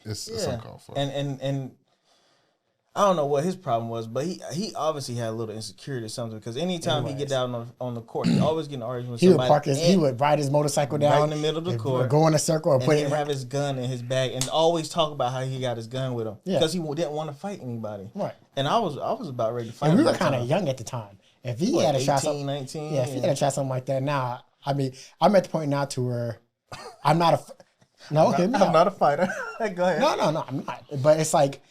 it's uncalled for. And I don't know what his problem was, but he obviously had a little insecurity or something, because anytime he get down on the court, he always get in arguments with He would somebody. he would ride his motorcycle down right in the middle of the and court, go in a circle or and put he'd it have his gun in his bag, and always talk about how he got his gun with him Yeah. because he didn't want to fight anybody. Right. And I was about ready to fight. And we him were that kind of time. young at the time. If he What, had a try 18, something, 19? yeah, if he had to try something like that now, I mean, I'm at the point now to where I'm not No, okay, me I'm out. not a fighter. Go ahead. No, I'm not. But it's like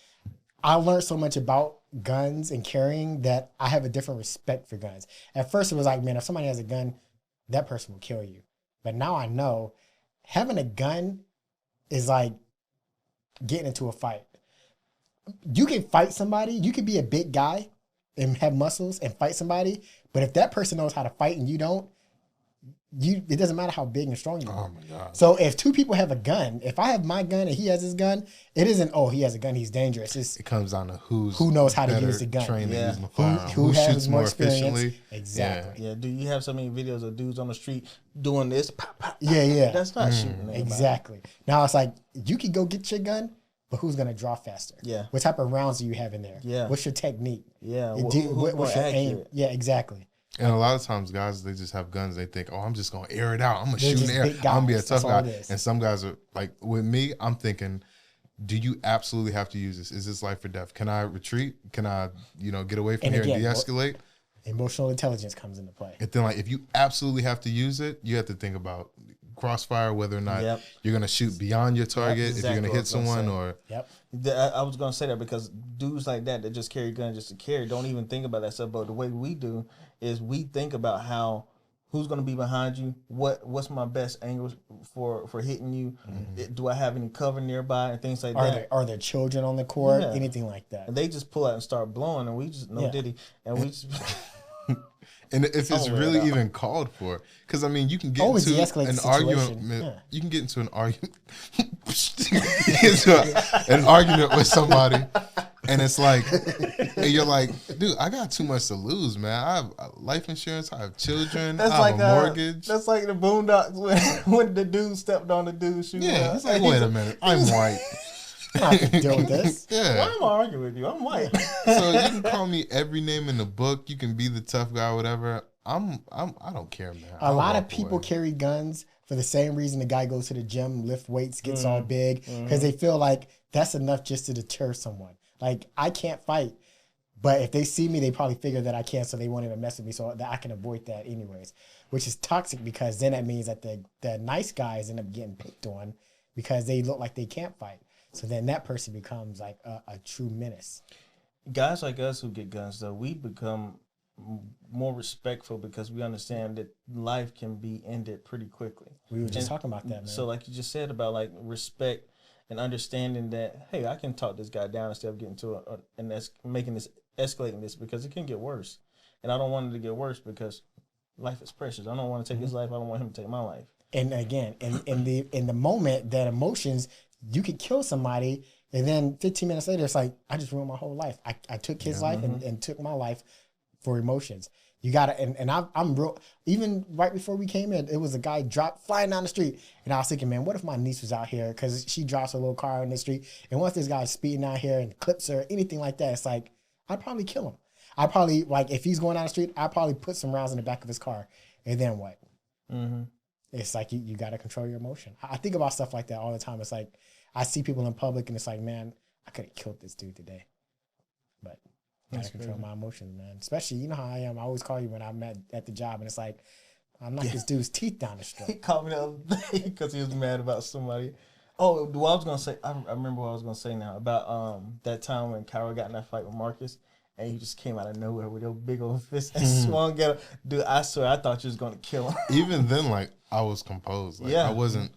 I learned so much about guns and carrying that I have a different respect for guns. At first, it was like, man, if somebody has a gun, that person will kill you. But now I know having a gun is like getting into a fight. You can fight somebody. You can be a big guy and have muscles and fight somebody. But if that person knows how to fight and you don't, it doesn't matter how big and strong you are. Oh my God. So if two people have a gun, if I have my gun and he has his gun, it isn't, oh, he has a gun, he's dangerous. It's It comes down to who knows how to better use the gun. trained at Yeah. using the firearm. who has shoots more more experience. efficiently. Exactly. Yeah, do you have so many videos of dudes on the street doing this? Pop, pop, pop. Yeah. That's not shooting. Anybody. Exactly. Now it's like, you can go get your gun, but who's going to draw faster? Yeah. What type of rounds do you have in there? Yeah. What's your technique? Yeah. What's Who's your more aim? accurate? Yeah, exactly. And a lot of times, guys, they just have guns. They think, "Oh, I'm just gonna air it out. I'm gonna They're shoot in just the air. big I'm gonna be a guys. tough That's all guy." it is. And some guys are like, with me, I'm thinking, "Do you absolutely have to use this? Is this life or death? Can I retreat? Can I, get away from And here again, and de-escalate?" Emotional intelligence comes into play. And then, like, if you absolutely have to use it, you have to think about crossfire, whether or not Yep. you're gonna shoot beyond your target, if exactly you're gonna what I hit was gonna someone, say. or Yep. I was gonna say that because dudes like that just carry guns just to carry, don't even think about that stuff. But the way we do is we think about who's gonna be behind you, what's my best angle for hitting you, do I have any cover nearby and things like that. Are there children on the court? Yeah. Anything like that? And they just pull out and start blowing, and we just no Yeah. diddy, and we just and if it's I'll wear it really out. even called for, because I mean, you can get Always into de-escalate the an situation. argument. Yeah. You can get into an argument, an argument with somebody, and it's like, and you're like, dude, I got too much to lose, man. I have life insurance. I have children. that's I have like a mortgage. That's like the Boondocks when the dude stepped on the dude's shoe. Yeah, it's like, wait a minute, I'm white. I can deal with this. Why Yeah. am I arguing with you? I'm white. So you can call me every name in the book. You can be the tough guy, whatever. I don't care, man. A I'll lot of walk people away. carry guns for the same reason the guy goes to the gym, lift weights, gets all big, because they feel like that's enough just to deter someone. Like, I can't fight, but if they see me, they probably figure that I can, so they won't even mess with me, so that I can avoid that anyways, which is toxic because then that means that the nice guys end up getting picked on because they look like they can't fight. So then that person becomes like a true menace. Guys like us who get guns, though, we become more respectful because we understand that life can be ended pretty quickly. We were just And talking about that, man. So, like you just said about like respect and understanding that, hey, I can talk this guy down instead of getting to and that's making this escalating this because it can get worse, and I don't want it to get worse because life is precious. I don't want to take his life. I don't want him to take my life. And again, in the moment, that emotions, you could kill somebody, and then 15 minutes later, it's like, I just ruined my whole life. I took his life and took my life for emotions. You gotta, and I'm real. Even right before we came in, it was a guy flying down the street, and I was thinking, man, what if my niece was out here because she drives her little car in the street, and once this guy's speeding out here and clips her, anything like that, it's like, I'd probably kill him. I probably, like, if he's going down the street, I'd probably put some rounds in the back of his car, and then what? Mm-hmm. It's like you got to control your emotion. I think about stuff like that all the time. It's like I see people in public and it's like, man, I could have killed this dude today. But I got to control my emotions, man. Especially, you know how I am. I always call you when I'm at the job and it's like, I knocked this dude's teeth down the He street. called me the other day because he was mad about somebody. Oh, what I was gonna say. I remember what I was gonna say now about that time when Kyra got in that fight with Marcus, and he just came out of nowhere with your big old fist and swung at him. Dude, I swear I thought you was gonna kill him. Even then, like, I was composed. Like, Yeah. I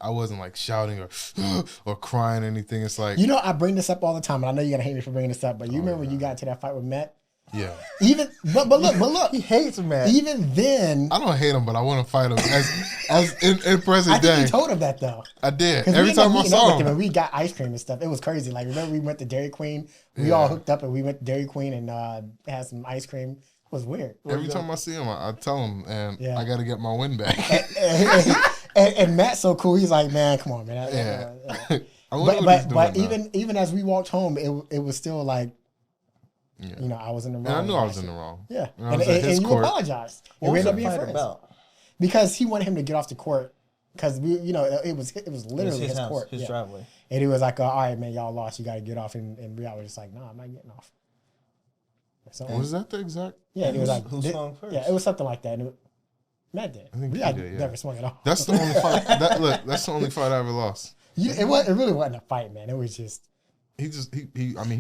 wasn't like shouting or crying or anything. It's like, You know, I bring this up all the time, and I know you're gonna hate me for bringing this up, but you remember when you got into that fight with Matt? yeah. Even, but look, He hates Matt. even then, I don't hate him, but I want to fight him as in I present think you day. told him that though. I did. 'Cause we Every ended up time I meeting up saw with him him. and we got ice cream and stuff. It was crazy. Like, remember we went to Dairy Queen? We Yeah. all hooked up and we went to Dairy Queen and had some ice cream. It was weird. Every time I see him, I tell him, and Yeah. I got to get my win back. and Matt's so cool. He's like, man, come on, man. Yeah. I wonder what he's But doing now. even as we walked home, it was still like, Yeah. you know, I was in the wrong. And I knew I was in the wrong. Yeah, And I was at his you court. apologized. What And we was ended up the being fight friends about? because he wanted him to get off the court because it was It was literally his his house, court, his yeah. driveway. And he was like, all right, man, y'all lost. You got to get off. And Riyadh was just like, no, I'm not getting off. So, Was that the exact? yeah, and he was like, Who swung first? Yeah, it was something like that. And Matt did. I think he Riyadh did, yeah. never swung it off. That's the only fight. That's the only fight I ever lost. It really wasn't a fight, man. It was just. He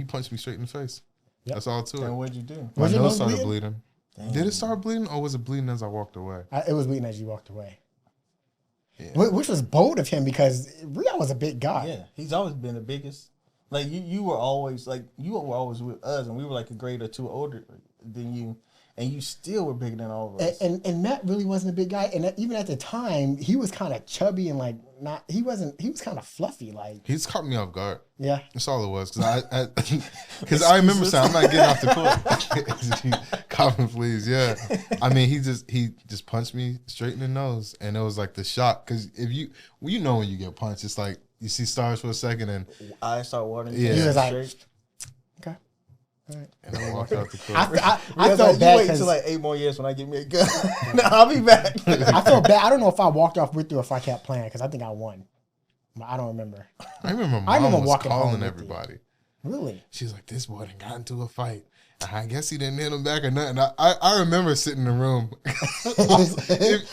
punched me straight in the face. Yep. That's all to And it. what'd you do? My Was your nose nose started bleeding? bleeding. Did it start bleeding, or was it bleeding as I walked away? It was bleeding as you walked away. Yeah. Which was bold of him because Riyadh was a big guy. Yeah, he's always been the biggest. Like you were always with us, and we were like a grade or two older than you, and you still were bigger than all of us. And Matt really wasn't a big guy, and even at the time, he was kind of chubby and like not. He was kind of fluffy, like He's caught me off guard. yeah. That's all it was. Because I remember saying, I'm not getting off the court. Coffin, please. Yeah. I mean, he just punched me straight in the nose. And it was like the shock. Because you know when you get punched, it's like you see stars for a second and I start watering. Yeah. He was like, straight. okay. All right. and I walked out the court. I Because, felt like, bad you wait because until like 8 more years when I get me a gun. No, I'll be back. I felt bad. I don't know if I walked off with you or if I kept playing because I think I won. I don't remember. I remember I remember mom was walking home calling with you. everybody. Really? She was like, this boy done got into a fight. I guess he didn't hit him back or nothing. I remember sitting in the room.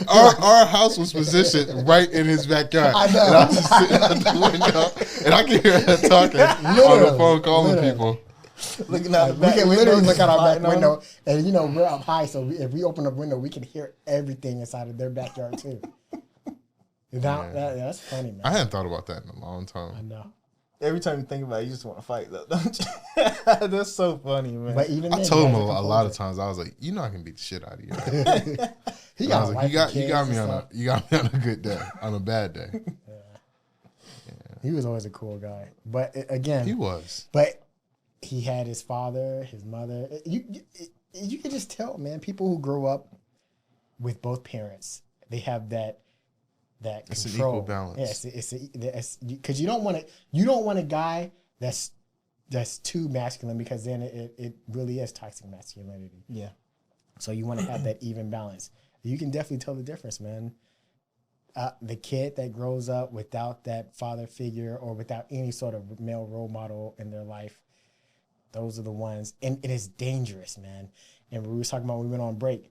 our house was positioned right in his backyard. I know. And I'm just sitting out the window, and I can hear her talking on the Literally, phone, calling literally. people. Looking out the We back can window, literally look out our back fighting on window, and you know we're up high, so if we open up window, we can hear everything inside of their backyard too. That's funny, man. I hadn't thought about that in a long I time. know, Every time you think about it, you just want to fight, though, don't you? That's so funny, man. but even I then, told he him has a lot composure. of times. I was like, "You know, I can beat the shit out of you." He And I got was a like, wife "You got and kids me and on stuff. you got me on a good day, on a bad day." He was always a cool guy, but again, He was. But he had his father, his mother. You can just tell, man. People who grow up with both parents, they have that It's an control. equal balance. Yeah, it's because you don't want a guy that's too masculine because then it really is toxic masculinity. Yeah. So you want to have that even balance. You can definitely tell the difference, man. The kid that grows up without that father figure or without any sort of male role model in their life, those are the ones. And it is dangerous, man. And we were talking about when we went on break.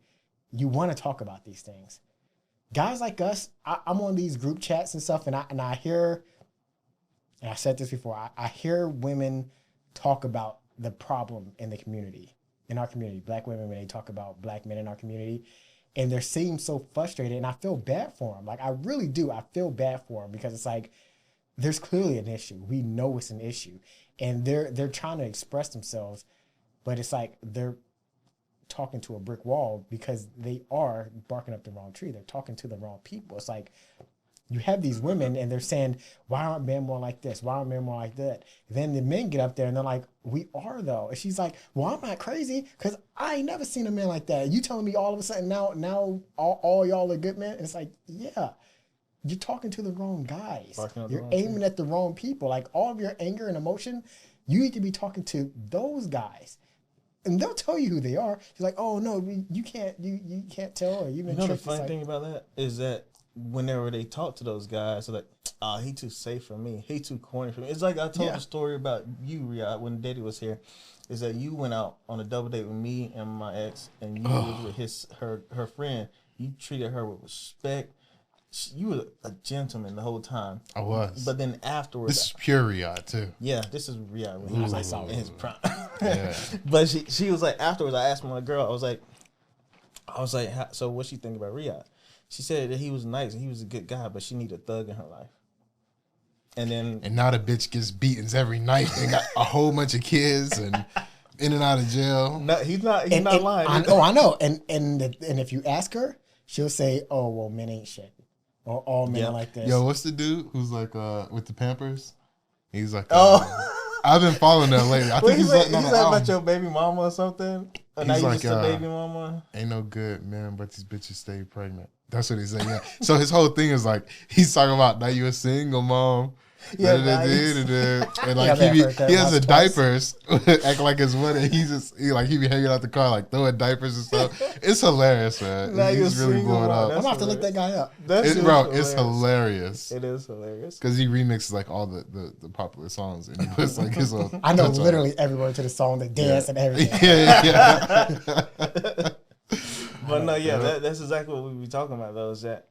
You want to talk about these things. Guys like us, I'm on these group chats and stuff, and I hear, and I said this before, I hear women talk about the problem in the community, in our community, black women, when they talk about black men in our community, and they seem so frustrated, and I feel bad for them. Like, I really do. I feel bad for them because it's like, there's clearly an issue. We know it's an issue, and they're trying to express themselves, but it's like they're talking to a brick wall because they are barking up the wrong tree. They're talking to the wrong people. It's like you have these women and they're saying, why aren't men more like this? Why aren't men more like that? Then the men get up there and they're like, we are though. And she's like, well, I'm not crazy because I ain't never seen a man like that. You telling me all of a sudden now all y'all are good men? And it's like, yeah, you're talking to the wrong guys. Barking up the You're wrong aiming at the wrong people. Like all of your anger and emotion, you need to be talking to those guys. And they'll tell you who they are. She's like, "Oh no, you can't tell." Or you've been You know the tricked. It's funny like, thing about that is that whenever they talk to those guys, they're like, "Oh, he too safe for me. He too corny for me." It's like I told Yeah. the story about you, Riyadh, when Daddy was here. Is that you went out on a double date with me and my ex, and you was with her friend. You treated her with respect. You were a gentleman the whole time. I was. But then afterwards, This is pure Riyadh too. yeah, this is Riyadh when he was like in his prime. Yeah. But she was like, afterwards, I asked my girl, I was like, so what she think about Riyadh? She said that he was nice and he was a good guy, but she needed a thug in her life. And then And now the bitch gets beatings every night. They got a whole bunch of kids and in and out of jail. no, he's not and lying. I know. And if you ask her, she'll say, "Oh well, men ain't shit," or "All men Yeah. are like this." Yo, what's the dude who's like with the Pampers? He's like, Oh. I've been following that lately. I What think he he's said, letting on he an said about album. your baby mama or something? Or now He's you like, just a baby mama? Ain't no good, man, but these bitches stay pregnant. That's what he said, yeah. So his whole thing is like, he's talking about, now you a single mom. Yeah, And like Yeah, man, he I've heard that has the once, twice. diapers, act like his mother. He be hanging out the car like throwing diapers and stuff. It's hilarious, man. Now you a He's really single blowing mom. up. I'm That's gonna have to look that guy up. That shit is It's hilarious. It is hilarious. Because he remixes like all the popular songs and he puts like his own. I know touch on it. literally every word to the song, the dance and everything. Yeah. But no, yeah, that's exactly what we be talking about though, is that,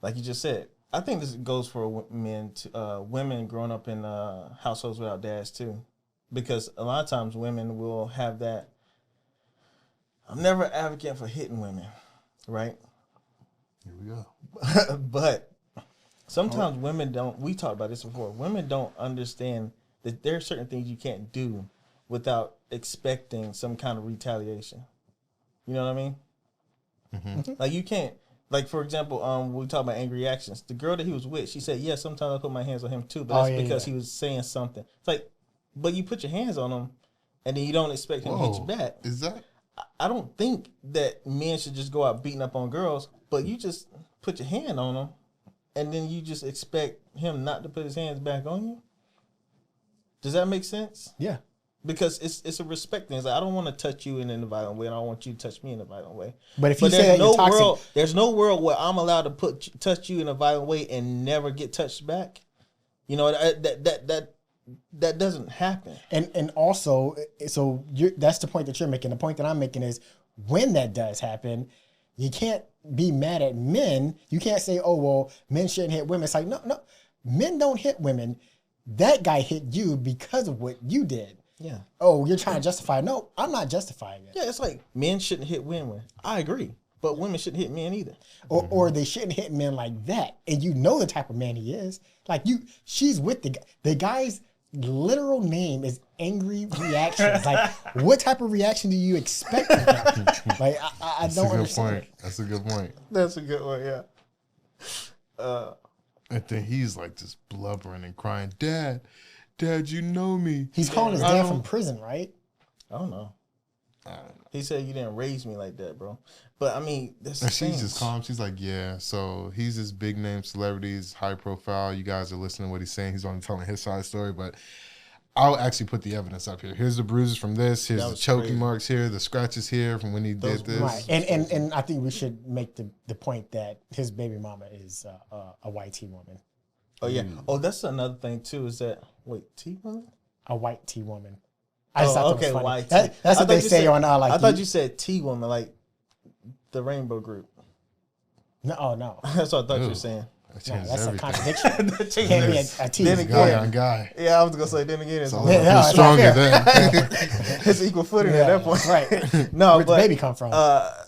like you just said, I think this goes for men, women growing up in households without dads too, because a lot of times women will have that. I'm never advocating for hitting women, right? Here we go. But sometimes women don't. We talked about this before. Women don't understand that there are certain things you can't do without expecting some kind of retaliation. You know what I mean? Mm-hmm. Like you can't. Like for example, we talk about angry reactions. The girl that he was with, she said, "Yeah, sometimes I put my hands on him too, but that's because he was saying something." It's like, but you put your hands on him, and then you don't expect him to hit you back. Is that? I don't think that men should just go out beating up on girls, but you just put your hand on them, and then you just expect him not to put his hands back on you. Does that make sense? Yeah. Because it's a respect thing. It's like, I don't want to touch you in a violent way, and I don't want you to touch me in a violent way. But if you say that you're toxic, there's no world where I'm allowed to touch you in a violent way and never get touched back. You know that doesn't happen. And also, so that's the point that you're making. The point that I'm making is when that does happen, you can't be mad at men. You can't say, "Oh well, men shouldn't hit women." It's like no, men don't hit women. That guy hit you because of what you did. Yeah. Oh, you're trying to justify it. No, I'm not justifying it. Yeah, it's like men shouldn't hit women. I agree. But women shouldn't hit men either. Or they shouldn't hit men like that. And you know the type of man he is. Like she's with the guy's literal name is Angry Reactions. Like, what type of reaction do you expect from him? Like, I don't understand. That's a good point. That's a good one, yeah. And then he's like just blubbering and crying, Dad, you know me. He's calling his dad from prison, right? I don't know. He said you didn't raise me like that, bro. But I mean, that's and she's just calm. She's like, yeah. So he's this big name celebrity, he's high profile. You guys are listening to what he's saying. He's only telling his side story, but I'll actually put the evidence up here. Here's the bruises from this. Here's the choking marks here. The scratches here from when he did this. Right. And I think we should make the point that his baby mama is a white T woman. Oh yeah. Oh, that's another thing too. Is that T woman? A white T woman. I just thought that was funny. White that's what they say on like. I thought you said T woman, like the Rainbow Group. No, oh no. That's what I thought you were saying. No, that's a contradiction. Can't be a T. Then guy on guy. Yeah, I was gonna say. Then again, it's who's stronger then. It's equal footing at that point, right? No, where'd the baby come from?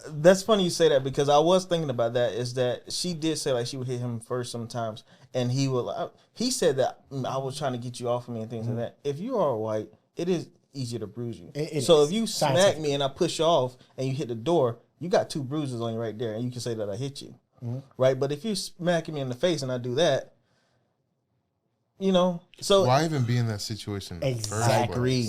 That's funny you say that because I was thinking about that. Is that she did say like she would hit him first sometimes, and he would. He said that I was trying to get you off of me and things like that. If you are white, it is easier to bruise you. So if you smack me and I push you off and you hit the door, you got 2 bruises on you right there, and you can say that I hit you. Right, but if you smacking me in the face and I do that, you know, so why even be in that situation? Exactly.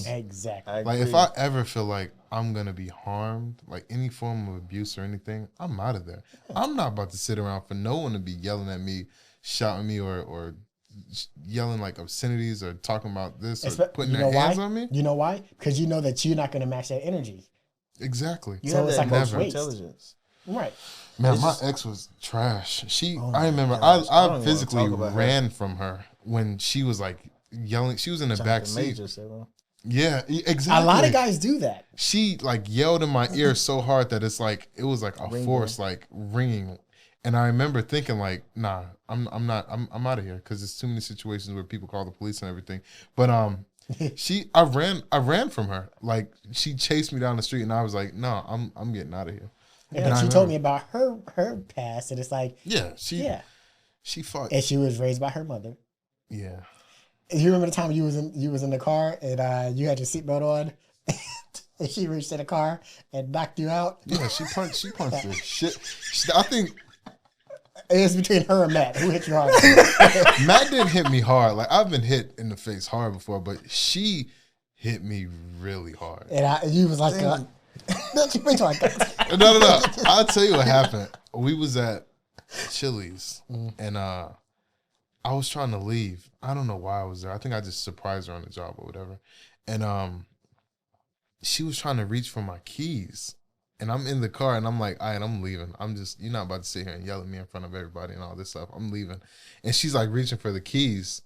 Like if I ever feel like I'm gonna be harmed, like any form of abuse or anything, I'm out of there. I'm not about to sit around for no one to be yelling at me, shouting me, or yelling like obscenities or talking about this or putting their hands on me. You know why? Because you know that you're not gonna match that energy. Exactly. You have that emotional intelligence, right? Man, my ex was trash. I remember I physically ran from her when she was like yelling. She was in the back seat. Yeah, exactly. A lot of guys do that. She like yelled in my ear so hard that it was like a force like ringing. And I remember thinking like, nah, I'm out of here because there's too many situations where people call the police and everything. But I ran from her. Like she chased me down the street and I was like, no, I'm getting out of here. Yeah, but she told me about her past, and it's like she fought, and she was raised by her mother. Yeah. You remember the time you was in the car and you had your seatbelt on, and she reached in the car and knocked you out. Yeah, she punched the shit. I think it was between her and Matt. Who hit you hard? Matt didn't hit me hard. Like I've been hit in the face hard before, but she hit me really hard. And you was like. No. I'll tell you what happened. We was at Chili's and I was trying to leave. I don't know why I was there. I think I just surprised her on the job or whatever. And she was trying to reach for my keys. And I'm in the car and I'm like, all right, I'm leaving. You're not about to sit here and yell at me in front of everybody and all this stuff. I'm leaving. And she's like reaching for the keys.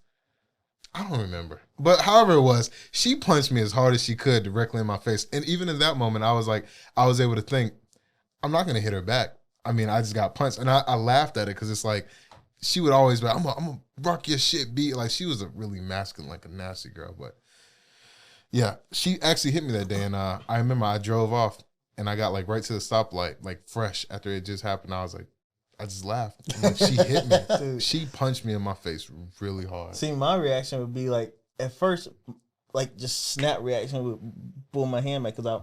I don't remember. But however it was, she punched me as hard as she could directly in my face. And even in that moment, I was able to think, I'm not going to hit her back. I mean, I just got punched. And I laughed at it because it's like, she would always be like, I'm gonna rock your shit, beat. Like, she was a really masculine, like a nasty girl. But yeah, she actually hit me that day, and I remember I drove off, and I got like right to the stoplight, like fresh after it just happened. I was like, I just laughed. I'm like, she hit me. Dude. She punched me in my face really hard. See, my reaction would be like, at first, like just snap reaction would pull my hand back because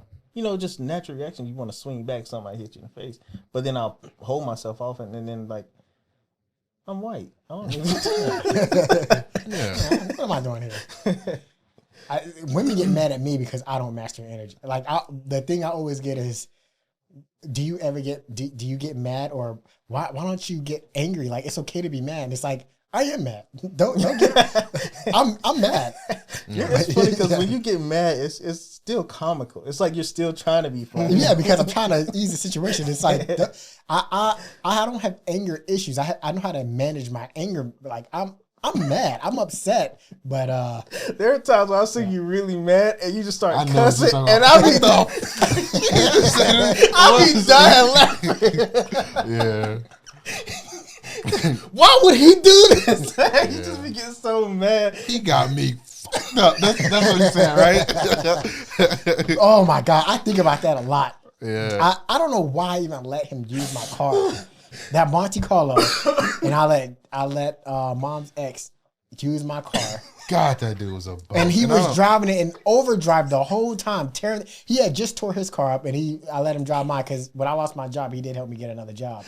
just natural reaction. You want to swing back, somebody hit you in the face, but then I'll hold myself off, and then like, I'm white. I don't even Yeah. What am I doing here? Women get mad at me because I don't master energy. Like the thing I always get is, do you ever get do you get mad, or why don't you get angry? Like, it's okay to be mad. And it's like, I am mad. Don't get. I'm mad. It's funny because when you get mad, it's still comical. It's like you're still trying to be funny. Yeah, because I'm trying to ease the situation. It's like I don't have anger issues. I know how to manage my anger. Like, I'm mad. I'm upset. But there are times where I see you really mad and you just start I know cussing, what you're and talking I be dying laughing. Yeah. Why would he do this? He just be getting so mad. He got me fucked up. That's what he's saying, right? oh my God, I think about that a lot. Yeah. I don't know why I even let him use my car. That Monte Carlo, and I let mom's ex use my car. God, that dude was a bum. And he was driving it in overdrive the whole time. He had just tore his car up, and I let him drive mine because when I lost my job, he did help me get another job.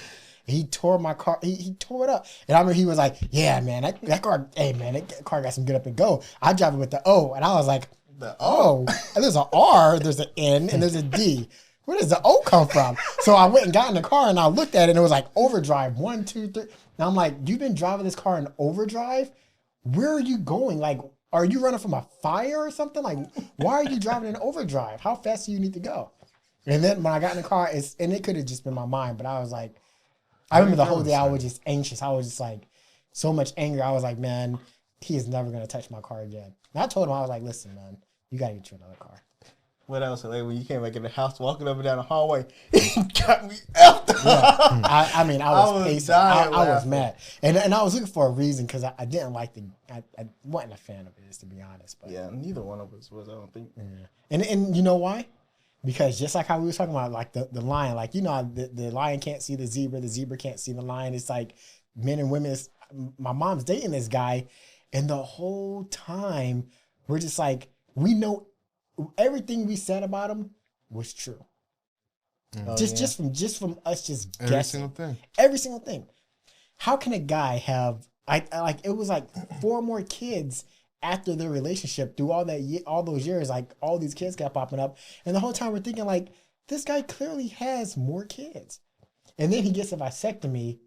He tore my car. He tore it up. And I remember he was like, yeah, man, that car, hey, man, that car got some get up and go. I drive it with the O. And I was like, the O? And there's an R, there's an N, and there's a D. Where does the O come from? So I went and got in the car, and I looked at it, and it was like overdrive, 1, 2, 3. And I'm like, you've been driving this car in overdrive? Where are you going? Like, are you running from a fire or something? Like, why are you driving in overdrive? How fast do you need to go? And then when I got in the car, and it could have just been my mind, but I was like, I remember the whole day I was just anxious. I was just like, so much anger. I was like, man, he is never going to touch my car again. And I told him, I was like, listen, man, you got to get you another car. What else? Like when you came back in the house, walking up and down the hallway, he got me out. Yeah. I mean, I was pacing. I was laughing. mad. And I was looking for a reason because I didn't like I wasn't a fan of his, to be honest. But Yeah, neither one of us was, I don't think. yeah. And you know why? Because just like how we were talking about, like the lion, like, the lion can't see the zebra can't see the lion. It's like men and women. My mom's dating this guy, and the whole time we're just like, we know everything we said about him was true. Just from us just Every guessing. single thing. Every single thing. How can a guy have it was like 4 more kids after their relationship through all those years, like all these kids kept popping up, and the whole time we're thinking like, this guy clearly has more kids, and then he gets a vasectomy.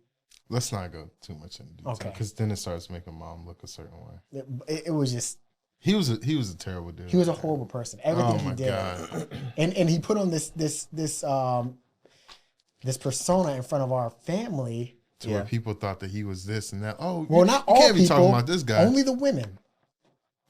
Let's not go too much into detail, Okay. because then it starts making mom look a certain way. It was just, He was a terrible dude. he was a horrible person. Everything he did, God. and he put on this persona in front of our family. To where people thought that he was this and that. Oh, Well, you not you all can't be people. talking about this guy. Only the women,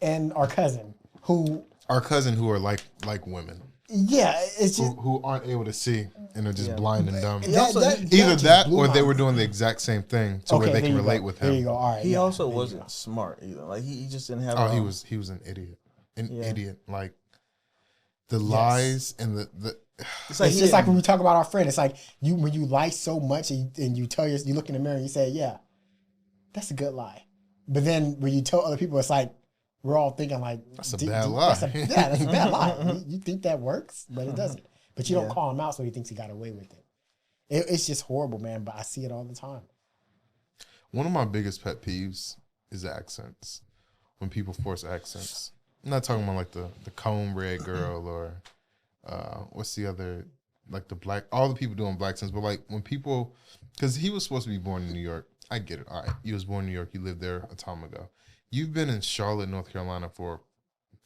and our cousin who. Our cousin who are like women. Yeah, it's just Who aren't able to see and are just blind and dumb. that Either just that blew or my they were mind. doing the exact same thing to where they there can you relate go. with There you him. go. All right. He yeah, also there you wasn't go. smart either. Like he just didn't have. Oh, he was an idiot. Yeah. Idiot. Like the lies and the It's like It's he just like didn't- when we talk about our friend. It's like when you lie so much and you you look in the mirror and you say, yeah, that's a good lie. But then when you tell other people, it's like we're all thinking like, That's a bad lie. That's a bad lie. You think that works, but it doesn't. But you don't call him out, so he thinks he got away with it. It's just horrible, man. But I see it all the time. One of my biggest pet peeves is accents. When people force accents. I'm not talking about like the comb red girl or what's the other, like the black, all the people doing black accents, but like when people, because he was supposed to be born in New York. I get it. All right. You was born in New York. You lived there a time ago. You've been in Charlotte, North Carolina for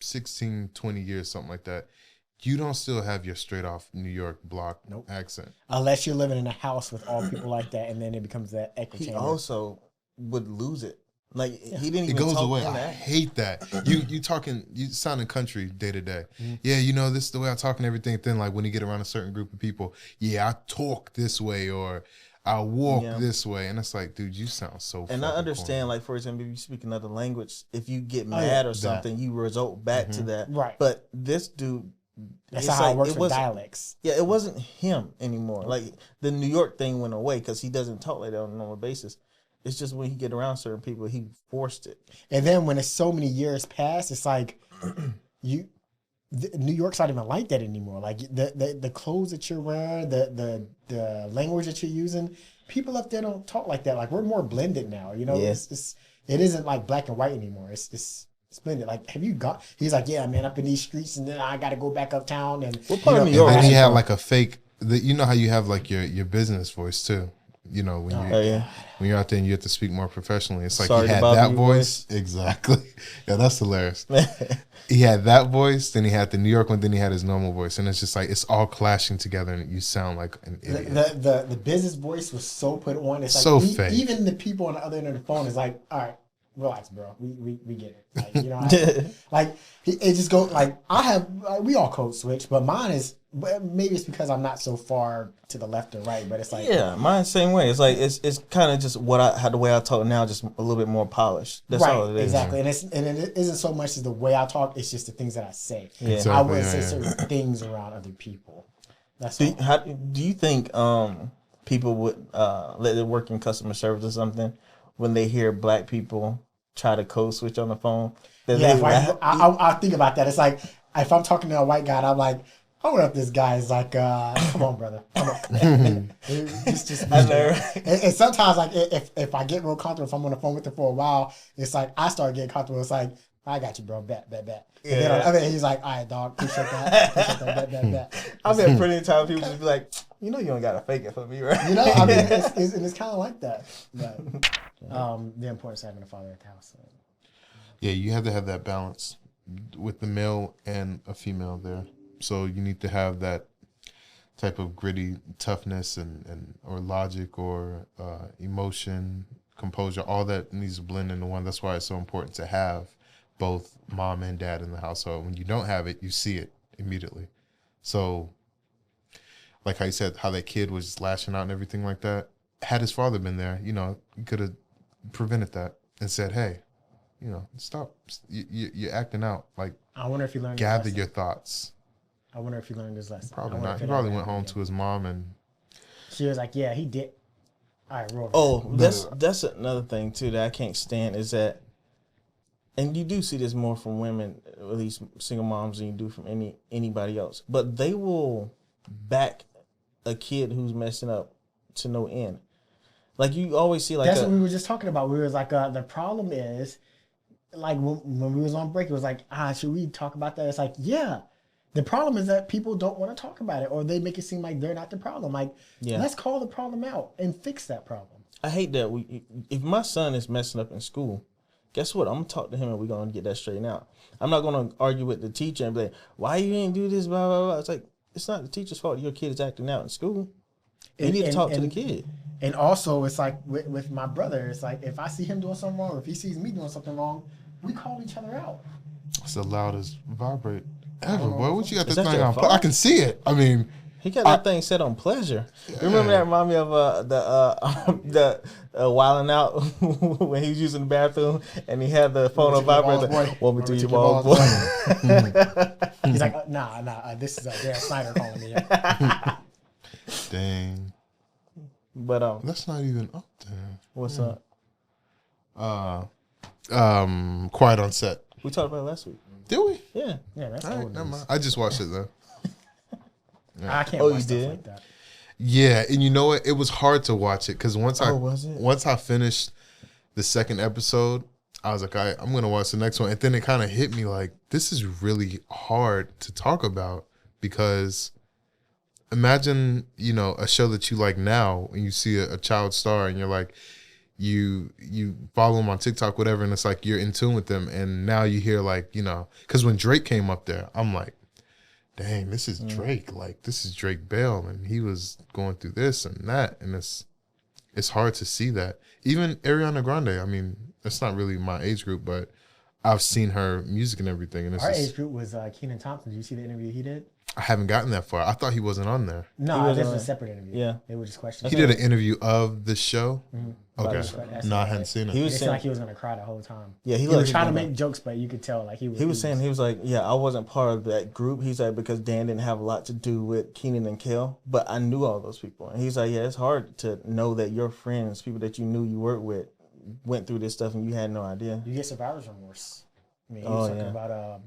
16, 20 years, something like that. You don't still have your straight off New York block accent. Unless you're living in a house with all people like that, and then it becomes that echo he chamber. also would lose it. Like he didn't It even goes talk away. in I that. hate that. You sounding country day to day. Yeah, this is the way I talk and everything. Then like when you get around a certain group of people, yeah, I talk this way, or I walk Yeah. this way, and it's like, dude, you sound so. And I fucking understand, corny. like, for example, if you speak another language, if you get yeah. mad or That. something, you result back to that. Right. But this dude, That's it's not how like, it works with wasn't- dialects. Yeah, it wasn't him anymore. Like, the New York thing went away because he doesn't talk like that on a normal basis. It's just when he get around certain people, he forced it. And then when it's so many years past, it's like New York's not even like that anymore. Like the clothes that you're wearing, the language that you're using, people up there don't talk like that. Like we're more blended now. You know, Yeah. it isn't like black and white anymore. It's blended. Like, have you got? He's like, yeah, man, up in these streets, and then I got to go back uptown. And What part of New And York? then was he he had from? like a fake. You know how you have like your business voice too. You know when you Oh, yeah. when you're out there and you have to speak more professionally. It's like Sorry he to had bother that you, voice exactly. Yeah, that's hilarious. He had that voice, then he had the New York one, then he had his normal voice, and it's just like it's all clashing together, and you sound like an idiot. the business voice was so put on. It's like So fake. even the people on the other end of the phone is like, all right, relax, bro. We get it. Like, you know, like it just goes like we all code switch, but mine is maybe it's because I'm not so far to the left or right, but it's like Yeah, mine same way. It's like it's kind of just the way I talk now, just a little bit more polished. That's right, all it is. exactly. And it isn't so much as the way I talk; it's just the things that I say. Yeah. I wouldn't Exactly, say yeah, certain things around other people. That's Do, all. do you think people would let it work in customer service or something when they hear black people try to code switch on the phone? That Yeah, they if rap? I think about that. It's like if I'm talking to a white guy, and I'm like, I wonder if this guy is like, come on, brother. Come on. just I know, and sometimes, like, if I get real comfortable, if I'm on the phone with him for a while, it's like I start getting comfortable. It's like, I got you, bro. Bet. And then on the other end, he's like, all right, dog. Appreciate that. Bet. I've been plenty of times people just be like, you know, you don't gotta fake it for me, right? You know, I mean, it's kind of like that. But the importance of having a father at the house. Yeah, you have to have that balance with the male and a female there. So you need to have that type of gritty toughness and or logic or emotion, composure. All that needs to blend into one. That's why it's so important to have both mom and dad in the household. When you don't have it, you see it immediately. So, like how you said, how that kid was lashing out and everything like that. Had his father been there, you know, he could have prevented that and said, hey, you know, stop. You're acting out. Like, I wonder if he learned. gather this lesson. your thoughts. I wonder if he learned his lesson. Probably I wonder not. if He it probably ever went home happened to his mom and again. She was like, "Yeah, he did." All right, roll. Oh, that's another thing too that I can't stand is that, and you do see this more from women, at least single moms, than you do from anybody else. But they will back a kid who's messing up to no end. Like you always see, like That's what we were just talking about. We was like, the problem is, like when we was on break, it was like, should we talk about that? It's like, yeah. The problem is that people don't want to talk about it, or they make it seem like they're not the problem. Like, let's call the problem out and fix that problem. I hate that if my son is messing up in school, guess what? I'm gonna talk to him and we're gonna get that straightened out. I'm not gonna argue with the teacher and be like, why you didn't do this, blah blah blah. It's like it's not the teacher's fault your kid is acting out in school. You need to talk to the kid. And also, it's like with my brother, it's like if I see him doing something wrong, or if he sees me doing something wrong, we call each other out. it's the loudest vibrate ever, boy. What you got Is this that thing your on? phone? I can see it. I mean, He got that thing set on pleasure. Remember that remind me of the wilding out when he was using the bathroom and he had the phone on vibrate. Want me to your balls, boy? He's like, nah. This is Darren Snyder calling me. dang. But That's not even up there. what's up? Quiet on Set. We talked about it last week. Did we? Yeah. Yeah, that's All right, old never news. mind. I just watched it though. I can't Oh, watch you stuff did? like that. Yeah, and you know what? It was hard to watch it because once was it? once I finished the second episode, I was like, all right, I'm gonna watch the next one. And then it kind of hit me like, this is really hard to talk about because imagine, you know, a show that you like now and you see a child star and you're like, you follow them on TikTok, whatever, and it's like you're in tune with them. And now you hear like, you know, because when Drake came up there, I'm like, dang, this is Drake. Like, this is Drake Bell, and he was going through this and that, and it's hard to see that. Even Ariana Grande, I mean, it's not really my age group, but I've seen her music and everything, and it's Our just, age group was Keenan Thompson. Did you see the interview he did? I haven't gotten that far. I thought he wasn't on there. No, was this on was a there. separate interview. Yeah. It was just questions. He did an interview of the show. About Okay. the show. No, I hadn't seen it. He It was seemed saying, like he was gonna cry the whole time. yeah, He looked was trying to like- make jokes, but you could tell like he He was saying, he was like, yeah, I wasn't part of that group. He's like, because Dan didn't have a lot to do with Keenan and Kel, but I knew all those people. And he's like, yeah, it's hard to know that your friends, people that you knew you worked with, went through this stuff and you had no idea. you get survivor's remorse. I mean, he Oh, was talking yeah. about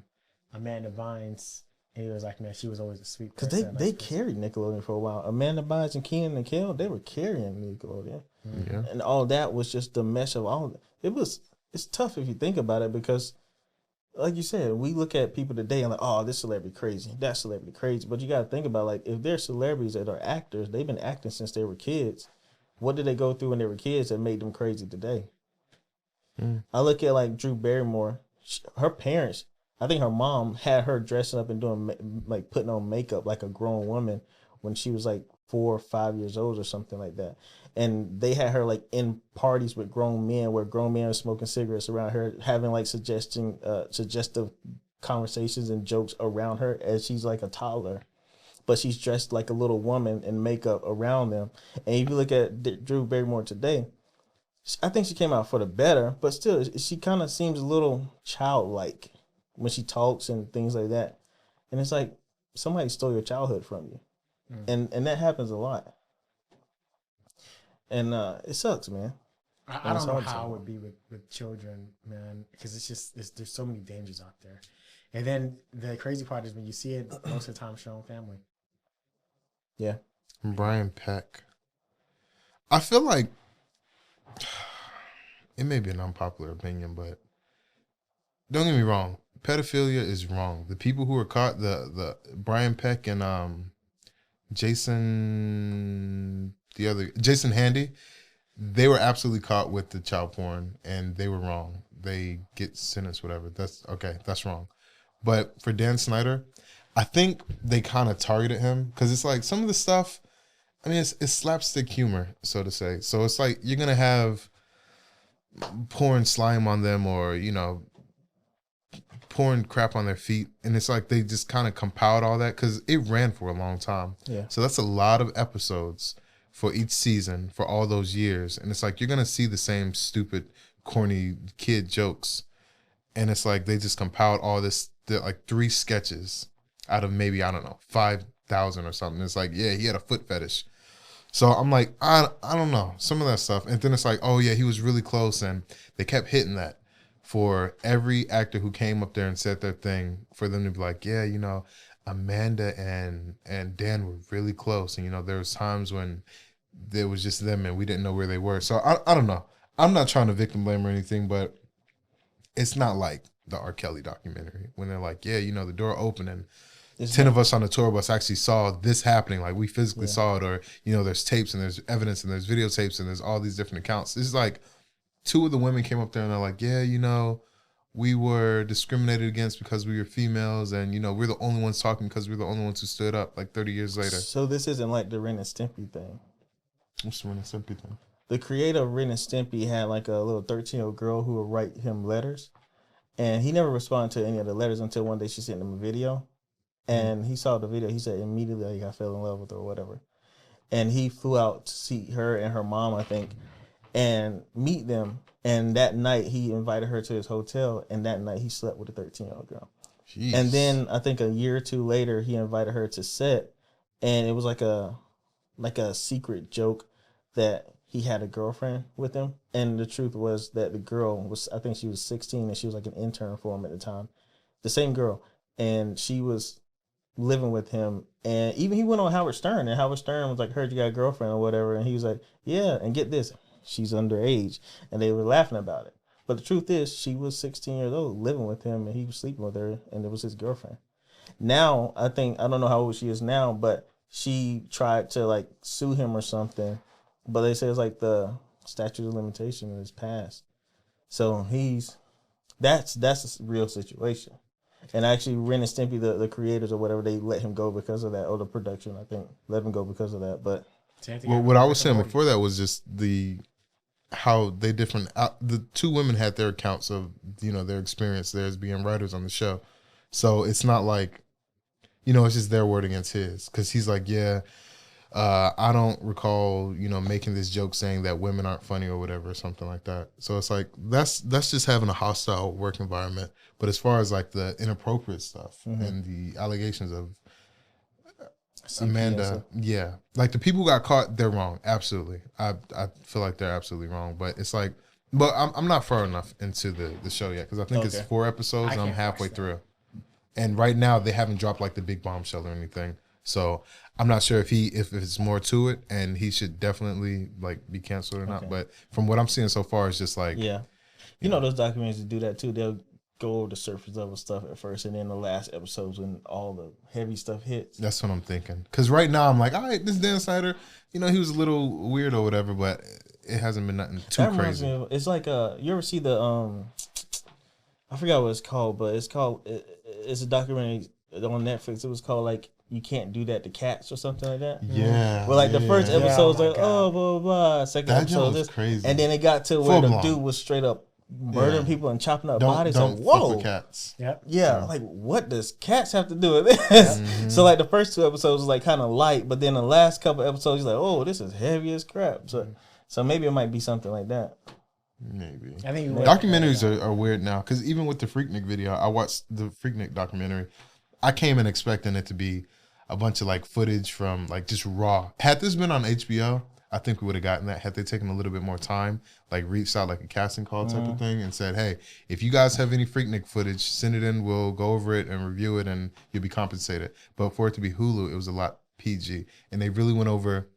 Amanda Bynes. He was like, man, she was always a sweet Because person. they nice person. carried Nickelodeon for a while. Amanda Bynes and Keenan and Kel, they were carrying Nickelodeon. Yeah. And all that was just the mesh of all. It's tough if you think about it because, like you said, we look at people today and like, oh, this celebrity crazy, that celebrity crazy. But you got to think about like if they're celebrities that are actors, they've been acting since they were kids. What did they go through when they were kids that made them crazy today? I look at like Drew Barrymore. Her parents, I think her mom had her dressing up and doing like putting on makeup like a grown woman when she was like 4 or 5 years old or something like that. And they had her like in parties with grown men where grown men were smoking cigarettes around her, having like suggestive conversations and jokes around her as she's like a toddler. But she's dressed like a little woman in makeup around them. And if you look at Drew Barrymore today, I think she came out for the better, but still, she kind of seems a little childlike when she talks and things like that. And it's like somebody stole your childhood from you, and that happens a lot. And it sucks, man. I don't know hard how it to- would be with children, man, because there's so many dangers out there. And then the crazy part is when you see it most of the time shown family. Yeah, Brian Peck. I feel like it may be an unpopular opinion, but don't get me wrong. Pedophilia is wrong. The people who were caught, the Brian Peck and Jason Handy, they were absolutely caught with the child porn, and they were wrong. They get sentenced, whatever. That's okay. That's wrong. But for Dan Snyder, I think they kind of targeted him because it's like some of the stuff. I mean, it's slapstick humor, so to say. So it's like you're gonna have pouring slime on them, or pouring crap on their feet, and it's like they just kind of compiled all that because it ran for a long time. Yeah. So that's a lot of episodes for each season for all those years, and it's like you're gonna see the same stupid, corny kid jokes, and it's like they just compiled all this, like 3 sketches out of maybe, I don't know, 5,000 or something. It's like, yeah, he had a foot fetish. So I'm like, I don't know, some of that stuff. And then it's like, oh yeah, he was really close, and they kept hitting that for every actor who came up there and said their thing, for them to be like, yeah, Amanda and Dan were really close, and there was times when there was just them and we didn't know where they were. So I don't know. I'm not trying to victim blame or anything, but it's not like the R. Kelly documentary when they're like, yeah, the door opened and 10 of us on the tour bus actually saw this happening. Like we physically saw it, or, there's tapes and there's evidence and there's videotapes and there's all these different accounts. This is like 2 of the women came up there and they're like, yeah, we were discriminated against because we were females, and, we're the only ones talking because we're the only ones who stood up like 30 years later. So this isn't like the Ren and Stimpy thing. What's the Ren and Stimpy thing? The creator of Ren and Stimpy had like a little 13-year-old girl who would write him letters, and he never responded to any of the letters until one day she sent him a video. And he saw the video. He said immediately I fell in love with her or whatever. And he flew out to see her and her mom, I think, and meet them. And that night he invited her to his hotel. And that night he slept with a 13-year-old girl. Jeez. And then I think a year or 2 later he invited her to set. And it was like a secret joke that he had a girlfriend with him. And the truth was that the girl was, I think she was 16 and she was like an intern for him at the time. The same girl. And she was living with him, and even he went on Howard Stern, and Howard Stern was like, heard you got a girlfriend or whatever, and he was like, yeah, and get this, she's underage, and they were laughing about it. But the truth is, she was 16 years old living with him, and he was sleeping with her, and it was his girlfriend. Now, I don't know how old she is now, but she tried to like sue him or something, but they say it's like the statute of limitation is passed. So that's a real situation. And actually, Ren and Stimpy, the creators or whatever, they let him go because of that. Or the production, I think, let him go because of that. But Well, what I was saying before that was just how they different. The 2 women had their accounts of their experience there as being writers on the show, so it's not like You know, it's just their word against his. Because he's like, yeah, I don't recall, you know, making this joke saying that women aren't funny or whatever or something like that. So it's like that's just having a hostile work environment. But as far as like the inappropriate stuff and the allegations of Amanda, yeah, like the people who got caught, they're wrong. Absolutely, I feel like they're absolutely wrong. But it's like, but I'm not far enough into the show yet because I think it's 4 episodes and I'm halfway through. And right now they haven't dropped like the big bombshell or anything. So I'm not sure if it's more to it, and he should definitely like be canceled or not. But from what I'm seeing so far, it's just like you know those documentaries that do that too. They'll go over the surface level stuff at first, and then the last episodes when all the heavy stuff hits. That's what I'm thinking. Because right now I'm like, all right, this Dan Snyder, you know, he was a little weird or whatever, but it hasn't been nothing too crazy. It's like you ever see the I forgot what it's called, but it's a documentary on Netflix. It was called like You Can't Do That to Cats or something like that. Yeah. Well, like the first episode was like, God. oh, blah, blah, blah. Second That episode was this. crazy. And then it got to where the Full-blown. dude was straight up murdering people and chopping up bodies. Don't Like, fuck whoa. with cats. Yep. Yeah, like what does cats have to do with this? So like the first 2 episodes was like kind of light, but then the last couple episodes, you're like, oh, this is heavy as crap. So maybe it might be something like that. Maybe. I think Documentaries are weird now because even with the Freaknik video, I watched the Freaknik documentary. I came in expecting it to be a bunch of like footage from like just raw. Had this been on HBO, I think we would have gotten that. Had they taken a little bit more time, like reached out like a casting call type of thing and said, hey, if you guys have any Freaknik footage, send it in. We'll go over it and review it and you'll be compensated. But for it to be Hulu, it was a lot PG. And they really went over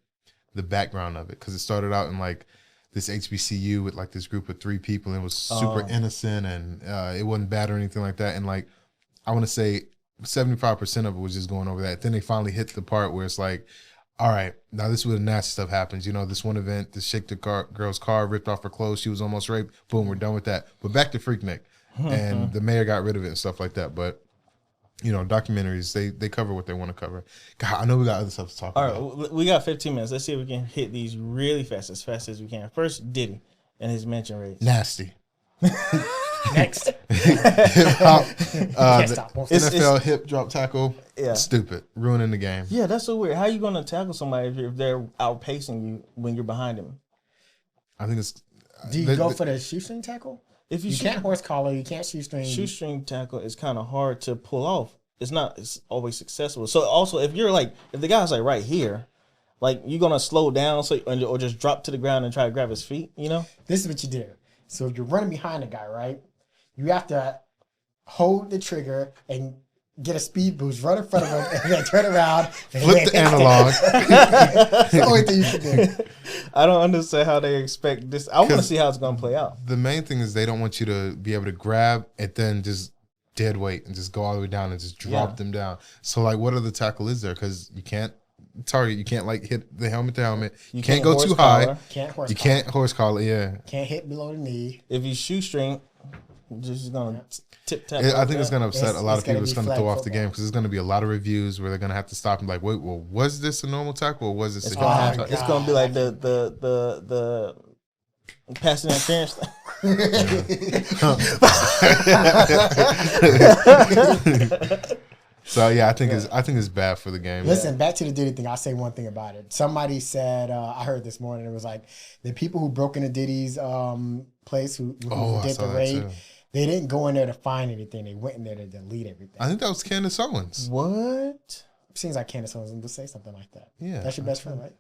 the background of it because it started out in like this HBCU with like this group of 3 people and it was super innocent and it wasn't bad or anything like that. And like, I want to say 75% of it was just going over that. Then they finally hit the part where it's like, all right, now this is where the nasty stuff happens. You know, this one event, the chick took girl's car, ripped off her clothes. She was almost raped. Boom, we're done with that. But back to Freaknik. And the mayor got rid of it and stuff like that. But, you know, documentaries, they cover what they want to cover. God, I know we got other stuff to talk about. All right, we got 15 minutes. Let's see if we can hit these really fast as we can. First, Diddy and his mention rates. Nasty. Next. Hip hop. Can't stop. Won't stop. NFL hip drop tackle. Yeah. Stupid. Ruining the game. Yeah, that's so weird. How you gonna tackle somebody if they're outpacing you when you're behind them? I think it's. Do you go for the shoestring tackle? If You can't horse collar. You can't shoestring. shoestring tackle is kind of hard to pull off. It's always successful. So also, if the guy's like right here, like you're gonna slow down or just drop to the ground and try to grab his feet. You know. This is what you do. So if you're running behind a guy, right, you have to hold the trigger and get a speed boost, run in front of him, and then turn around. And Flip the analog. That's the only thing you can do. I don't understand how they expect this. I want to see how it's gonna play out. The main thing is they don't want you to be able to grab and then just dead weight and just go all the way down and just drop them down. So like, what other tackle is there? Because you can't target. You can't like hit the helmet to helmet. You can't go too high. Can't horse You collar. can't horse collar. Yeah. Can't hit below the knee. If you shoestring, just gonna tip tap. I think it's going to upset a lot It's of people. gonna It's be going to flag throw off the football. game because there's going to be a lot of reviews where they're going to have to stop and like, wait, well, was this a normal tackle or was this It's a gonna, hip have, tackle? it's gonna be like the passing interference thing. So yeah, I think it's bad for the game. Listen, back to the Diddy thing. I'll say one thing about it. Somebody said, I heard this morning, it was like the people who broke into Diddy's place, who I did saw the that raid, too. they didn't go in there to find anything. They went in there to delete everything. I think that was Candace Owens. What? Seems like Candace Owens would say something like that. Yeah, That's your best friend, right?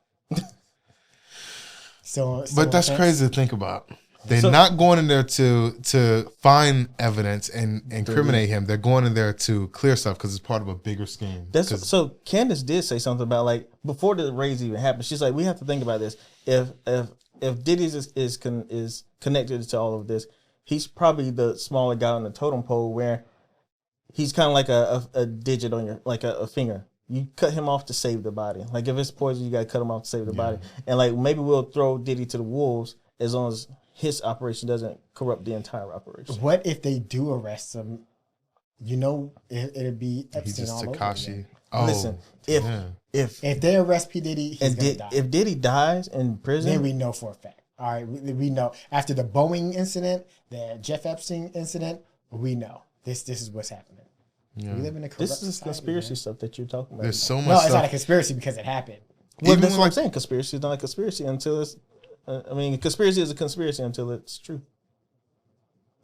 So, But that's crazy to think about. They're not going in there to find evidence and incriminate him. They're going in there to clear stuff because it's part of a bigger scheme. So Candace did say something about like before the raids even happened. She's like, we have to think about this. If Diddy's is connected to all of this, he's probably the smaller guy on the totem pole where he's kind of like a digit on your like a finger. You cut him off to save the body. Like if it's poison, you gotta cut him off to save the body. And like maybe we'll throw Diddy to the wolves as long as his operation doesn't corrupt the entire operation. What if they do arrest him? You know, it'd be He's Epstein just all over Takashi. again. Oh, Listen, yeah. if If they arrest P. Diddy, he's gonna die. if Diddy dies in prison, Then we know for a fact. All right, we know after the Boeing incident, the Jeff Epstein incident, we know this is what's happening. Yeah. We live in a corrupt This is society, conspiracy man. stuff that you're talking about. There's so much No, it's stuff. not a conspiracy because it happened. Well, Even that's when, what I'm like- saying. Conspiracy is not a conspiracy until it's. I mean, conspiracy is a conspiracy until it's true.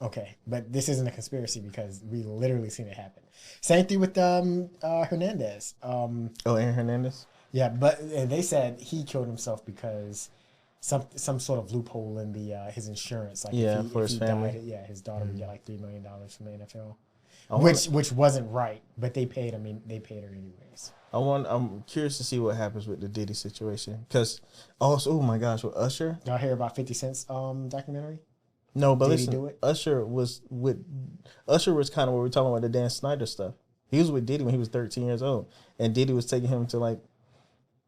Okay, but this isn't a conspiracy because we literally seen it happen. Same thing with Hernandez. Oh, Aaron Hernandez. Yeah, but they said he killed himself because some sort of loophole in the his insurance. Like Yeah, if he, for if his he family. died, yeah, his daughter would get like $3 million from the NFL, I which wasn't right. But they paid. I mean, they paid her anyways. I'm curious to see what happens with the Diddy situation because also, oh my gosh, with Usher. Y'all hear about 50 Cent's documentary? No, but Did he listen, do it? Usher was kind of what we're talking about the Dan Snyder stuff. He was with Diddy when he was 13 years old, and Diddy was taking him to like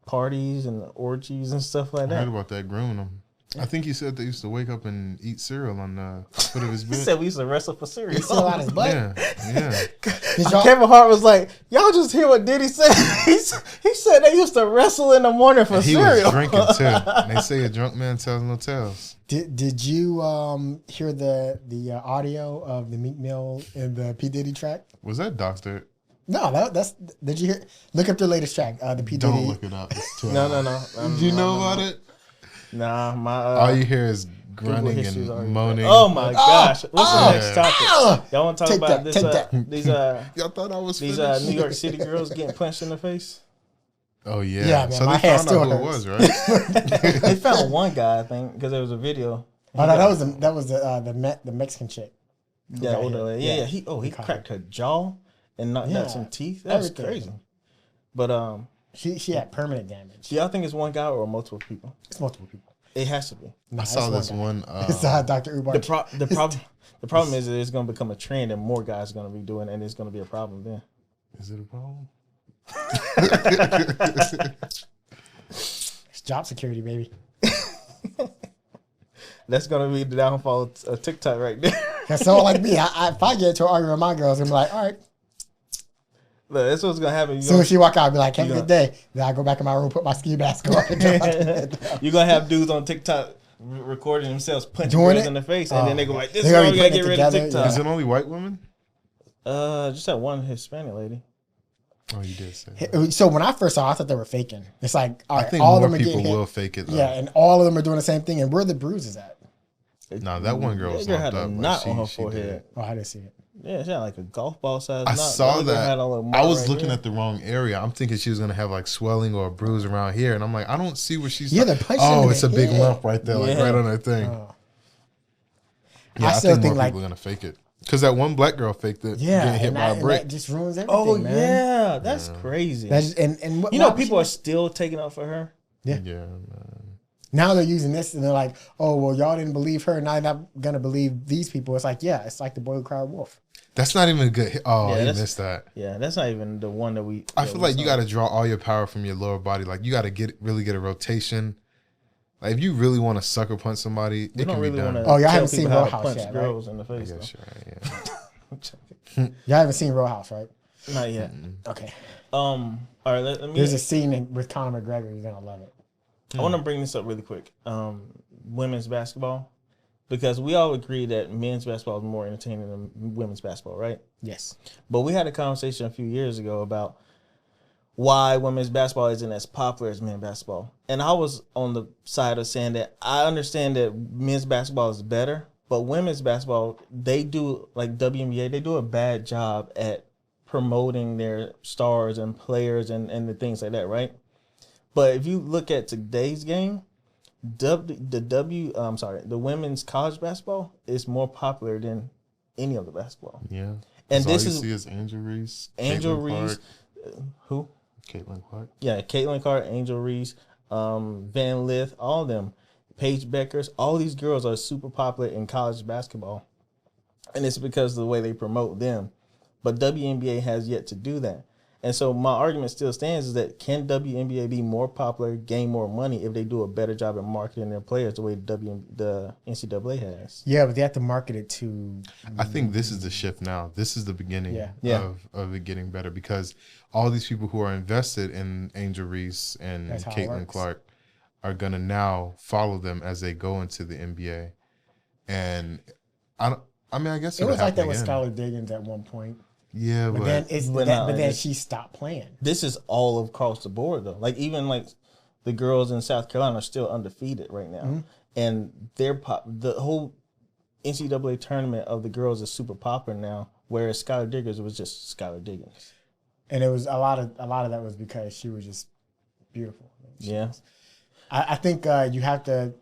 parties and orgies and stuff like I heard that. about that grooming him. I think he said they used to wake up and eat cereal on the foot of his He bed. said we used to wrestle for cereal. He still out his butt. Yeah, yeah. Did y'all, Kevin Hart was like, "Y'all just hear what Diddy said." He said they used to wrestle in the morning for And he cereal. was drinking too. And they say a drunk man tells no tales. did you hear the audio of the Meek Mill and the P Diddy track? Was that doctor? No, that's. Did you hear? Look up their latest track. The P Diddy. Don't look it up. It's too No. Did you know about it? Nah, my All you hear is grunting history's already and moaning. Oh my gosh! What's the next topic? Ah! Y'all want to talk Take about that, this? take that. These Y'all thought I was these finished? New York City girls getting punched in the face. Oh yeah. Yeah, man, So my they hair found still out who it hurts. was, right? They found one guy, I think, because there was a video. Oh no, that was the Mexican chick. Yeah, got older hit. lady. Yeah. He caught cracked her jaw and knocked Yeah, out some teeth. That was everything. crazy. But She had permanent damage. do y'all think it's one guy or multiple people? It's multiple people. It has to be. Nah, I saw it's this guy. one. It's Dr. Ubar. The problem is that it's going to become a trend and more guys are going to be doing it, and it's going to be a problem then. Is it a problem? It's job security, baby. That's going to be the downfall of TikTok right there. Cause someone like me, if I get into an argument with my girls, I'm like, all right. Look, that's what's going to happen. As soon as she walk out, I'll be like, have a You good day. Then I go back in my room, put my ski mask on. You're going to have dudes on TikTok recording themselves punching Doing girls it? in the face, and then they go like, this They is why already we got to putting get it rid of together, TikTok. yeah. Is it only white women? Just that one Hispanic lady. Oh, you did say that. So when I first saw it, I thought they were faking. It's like, all I right, think all of more them are people getting hit. will fake it. Though. Yeah, and all of them are doing the same thing. And where are the bruises at? No, that one girl was That girl knocked had a up. knot Like on her she forehead. did. Oh, I didn't see it. Yeah, she had like a golf ball size I knot. saw The other girl that. had a little I mark was right looking here. at the wrong area. I'm thinking she was gonna have like swelling or a bruise around here, and I'm like, I don't see where she's. Yeah, they're punching them Oh, in it's the a big head. lump right there, like Yeah. right on her thing. Oh. Yeah, I I, still think think, more like- people are gonna fake it because that one black girl faked it. Yeah, getting hit and by a that brick. just ruins everything, Oh man. yeah, that's crazy. That just, and what, You know, why would people are still taking up for her. Yeah. Yeah, man. Now they're using this and they're like, oh, well, y'all didn't believe her. Now you're not going to believe these people. It's like, yeah, it's like the boy who cried wolf. That's not even a good. Oh, Yeah, you that's- missed that. Yeah, that's not even the one that we. I that feel we like you saw. got to draw all your power from your lower body. Like you got to really get a rotation. Like if you really want to sucker punch somebody, We it don't can really be want done. to. Oh, y'all haven't seen how to Roadhouse punch yet, right? girls in the I face. guess you're right, yeah. Y'all haven't seen Row House, right? though. Not yet. Okay. All right. Let me. There's a scene with Conor McGregor. You're going to love it. I want to bring this up really quick. Women's basketball, because we all agree that men's basketball is more entertaining than women's basketball, right? Yes. But we had a conversation a few years ago about why women's basketball isn't as popular as men's basketball. And I was on the side of saying that I understand that men's basketball is better, but women's basketball, they do, like WNBA, they do a bad job at promoting their stars and players and the things like that, right? But if you look at today's game, the women's college basketball is more popular than any other basketball. Yeah. And So this all is you see is Angel Reese, Angel Caitlin Reese, Clark, who? Caitlin Clark. Yeah, Caitlin Clark, Angel Reese, Van Lith, all of them, Paige Beckers, all these girls are super popular in college basketball. And it's because of the way they promote them. But WNBA has yet to do that. And so my argument still stands is that can WNBA be more popular, gain more money if they do a better job at marketing their players the way the NCAA has? Yeah, but they have to market it to. I think this is the shift now. This is the beginning Yeah. of it getting better because all these people who are invested in Angel Reese and That's how it Caitlin works. Clark are going to now follow them as they go into the NBA. And I guess It was like that with again. Skylar Diggins at one point. Yeah, But but then it's But that, no, but then it's- she stopped playing. This is all across the board though. Like even like the girls in South Carolina are still undefeated right now, and they're the whole NCAA tournament of the girls is super popular now. Whereas Skylar Diggins was just Skylar Diggins. And it was a lot of that was because she was just beautiful. Yeah. I think you have to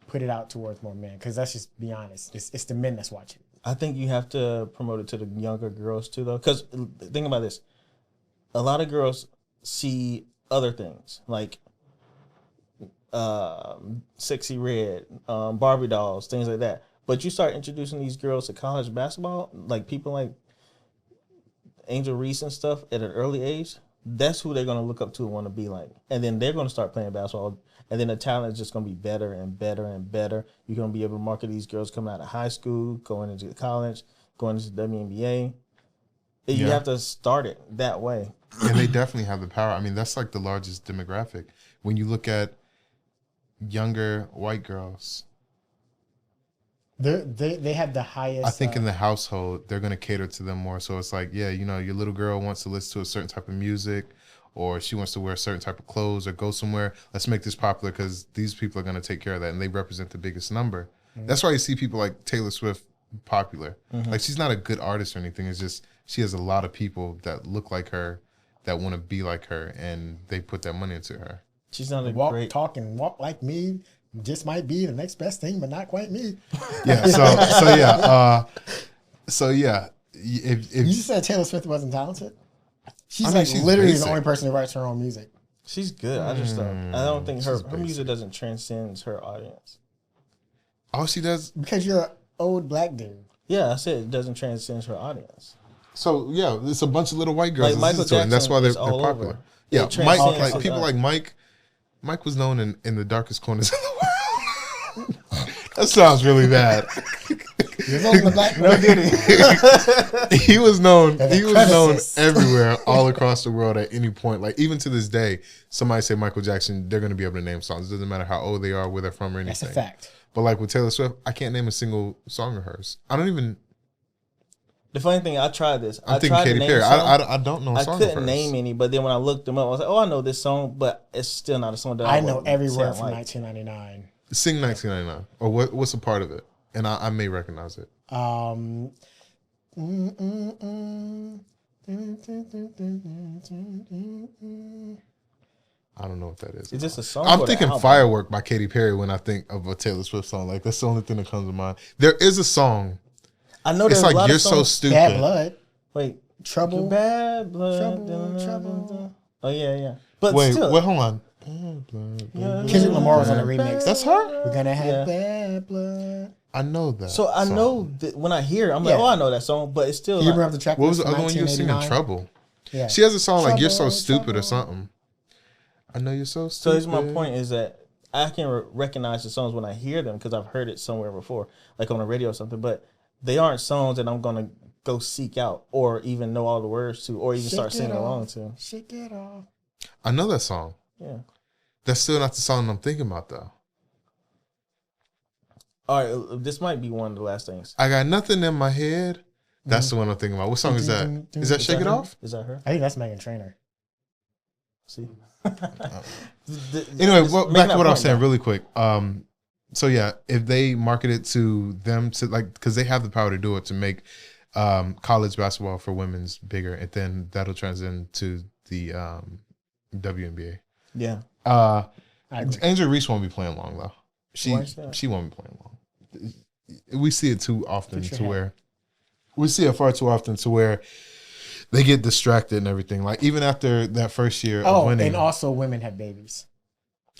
put it out towards more men, because let's just be honest, it's the men that's watching. I think you have to promote it to the younger girls too, though. Because think about this: a lot of girls see other things like Sexy Red, Barbie dolls, things like that. But you start introducing these girls to college basketball, like people like Angel Reese and stuff at an early age. That's who they're gonna look up to and want to be like, and then they're gonna start playing basketball. And then the talent is just going to be better and better and better. You're going to be able to market these girls coming out of high school, going into college, going into the WNBA. You have to start it that way. and they definitely have the power. I mean, that's like the largest demographic. When you look at younger white girls, They have the highest. I think in the household, they're going to cater to them more. So it's like, yeah, you know, your little girl wants to listen to a certain type of music, or she wants to wear a certain type of clothes or go somewhere. Let's make this popular because these people are going to take care of that, and they represent the biggest number. That's why you see people like Taylor Swift popular. Like, she's not a good artist or anything. It's just she has a lot of people that look like her, that want to be like her, and they put that money into her. She's not a walk, great. talk, and walk like me just might be the next best thing, but not quite me. Yeah. So yeah. If You just said Taylor Swift wasn't talented. She's I mean, like she's literally basic. the only person who writes her own music. She's good. I just don't. I don't think her She's music doesn't transcend her audience. all she does, Because you're an old black dude. Yeah, I said it doesn't transcend her audience. so yeah, it's a bunch of little white girls Like that Michael listen to it, and that's Jackson why they're is all popular. over. Yeah, It Mike, transcends like his people art. like Mike. Mike was known in the darkest corners of the world. That sounds really bad. You're known the black He was known. And the He was known crevices. everywhere, all across the world at any point. Like even to this day, somebody say Michael Jackson, they're going to be able to name songs. It doesn't matter how old they are, where they're from, or anything. That's a fact. But like with Taylor Swift, I can't name a single song of hers. I don't even. The funny thing, I tried this. I'm I thinking tried to Katy name Perry. songs. I don't know a I song of couldn't hers. name any, but then when I looked them up, I was like, "Oh, I know this song," but it's still not a song that I I know would every say word I from like. 1999. Sing 1999, or what's a part of it, and I may recognize it. Mm, I don't know what that is. Is this a song? I'm or the thinking album? "Firework" by Katy Perry when I think of a Taylor Swift song. Like that's the only thing that comes to mind. There is a song. I know It's there's a lot like "You're of So songs. Stupid." Bad Blood. Wait, Trouble. bad blood. Trouble, trouble. Oh yeah. But Wait, still, hold on. Kendrick Lamar was on the remix. That's her. We're gonna have Yeah. bad blood. I know that. so I song. know that when I hear, it, I'm like, Yeah. "Oh, I know that song," but it's still. Do you Like, remember the track? What was the list other from one you were singing? 1989? Trouble. Yeah. She has a song like "You're So Trouble, Stupid" or trouble. something. I know you're so so stupid. here's my point: is that I can recognize the songs when I hear them because I've heard it somewhere before, like on the radio or something. But they aren't songs that I'm gonna go seek out or even know all the words to, or even Shake start it singing off. along to. Shake it off. I know that song. Yeah. That's still not the song I'm thinking about though. All right, this might be one of the last things. I got nothing in my head. That's the one I'm thinking about. What song is that? Is that "Shake It her? Off"? Is that her? I think that's Megan Trainor. See. Anyway, Just back making to that what I was point, saying though. really quick. So yeah, if they market it to them to like, because they have the power to do it, to make college basketball for women's bigger, and then that'll transcend to the WNBA. Yeah. I agree. Angel Reese won't be playing long though. Why is that? She won't be playing long. We see it too often Put your to hand. where we see it far too often to where they get distracted and everything. Like even after that first year of Oh, winning. and also women have babies.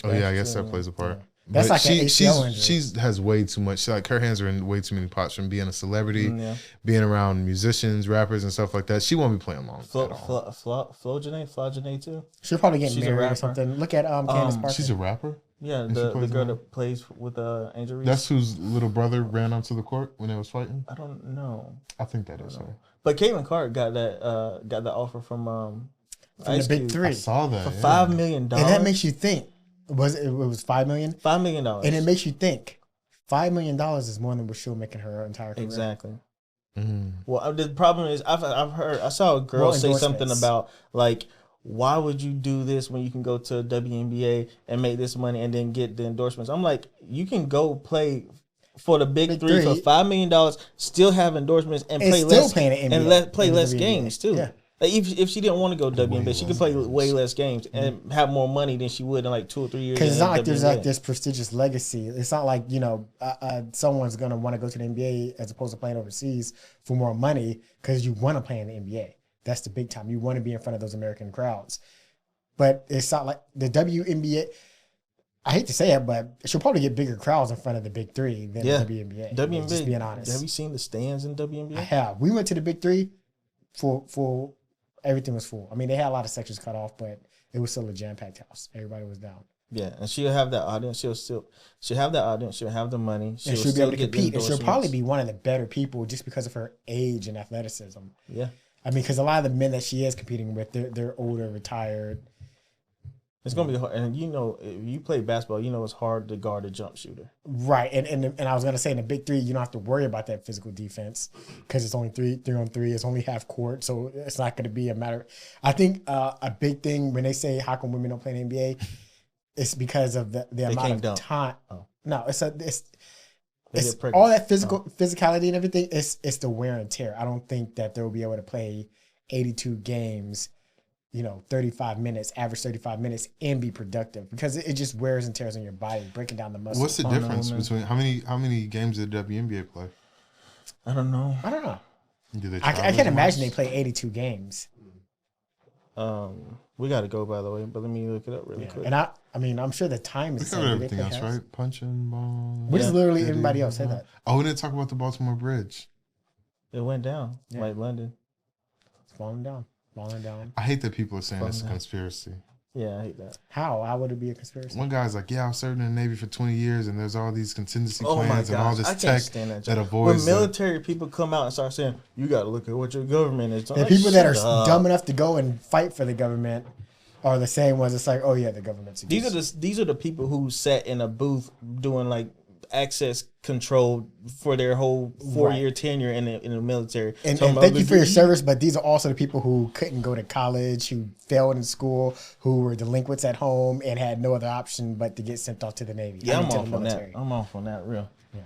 Oh yeah, I guess that plays a part. That's But like an ACL injury. she's has way too much. Like her hands are in way too many pots from being a celebrity, Yeah. being around musicians, rappers, and stuff like that. She won't be playing long at all. Flogene too. She'll probably get She's a married or rapper. something. Look at Candace Parker. She's a rapper. Yeah, she the plays girl in that plays with Angel Reese. That's whose little brother ran onto the court when they was fighting. I don't know, I think that is her. but Caitlin Clark got that offer from from the Ice big Cube three. I saw that. for yeah. $5 million. And that makes you think. It was $5 million? $5 million. And it makes you think $5 million is more than what she'll make in her entire career. Exactly. Well, the problem is I saw a girl Well, say something endorsements. about like, why would you do this when you can go to WNBA and make this money and then get the endorsements? I'm like, you can go play for the big three for Three. $5 million, still have endorsements and And play still less playing the and NBA, play in the less WNBA. games too. Yeah. Like if she didn't want to go WNBA, she could play way less games Mm-hmm. and have more money than she would in like 2 or 3 years. Because it's in not like there's like WNBA. this prestigious legacy. It's not like, someone's going to want to go to the NBA as opposed to playing overseas for more money because you want to play in the NBA. That's the big time. You want to be in front of those American crowds. But it's not like the WNBA. I hate to say it, but she'll probably get bigger crowds in front of the big three than the WNBA. WNBA. Just being honest. Have you seen the stands in WNBA? I have. We went to the big three full. Everything was full. I mean, they had a lot of sections cut off, but it was still a jam-packed house. Everybody was down. Yeah, and she'll have that audience. She'll have that audience. She'll have the money. And she'll be still able to get the compete. And she'll probably endorsements. be one of the better people just because of her age and athleticism. Yeah, I mean, because a lot of the men that she is competing with, they're older, retired. it's gonna be hard. And if you play basketball, it's hard to guard a jump shooter. Right. And I was going to say in the big three, you don't have to worry about that physical defense because it's only three on three. It's only half court. So it's not going to be a matter. I think a big thing when they say how come women don't play in the NBA, it's because of the amount can't of dunk. time. Oh. No, it's They get pregnant. all that physicality and everything. It's the wear and tear. I don't think that they'll be able to play 82 games, 35 minutes, average 35 minutes, and be productive because it just wears and tears on your body, breaking down the muscles. What's the Oh, no, difference man. between how many games did the WNBA play? I don't know. I don't know. Do they I travel can't as imagine they much? play 82 games. We got to go, by the way, but let me look it up really Yeah. quick. And I mean, I'm sure the time We is the covered same. Do they everything play else, halves? right? Punching ball. What does Yeah. literally Did everybody he- else say that? Oh, we didn't talk about the Baltimore Bridge. It went down Yeah. like London. It's falling down. I hate that people are saying it's a Fun. conspiracy. Yeah, I hate that. How would it be a conspiracy? One guy's like, "Yeah, I was serving in the Navy for 20 years, and there's all these contingency Oh my plans and all gosh, this I can't tech stand that. that joke. avoids." When military people come out and start saying, "You got to look at what your government is," The people that are dumb enough to go and fight for the government are the same ones. It's like, oh yeah, the government's against These are the people who sat in a booth doing like access control for their whole 4-year tenure in the military. And Talking thank about you for your the- service, but these are also the people who couldn't go to college, who failed in school, who were delinquents at home, and had no other option but to get sent off to the Navy. Yeah, I mean, I'm to off the on that. military. I'm off on that real. Yeah.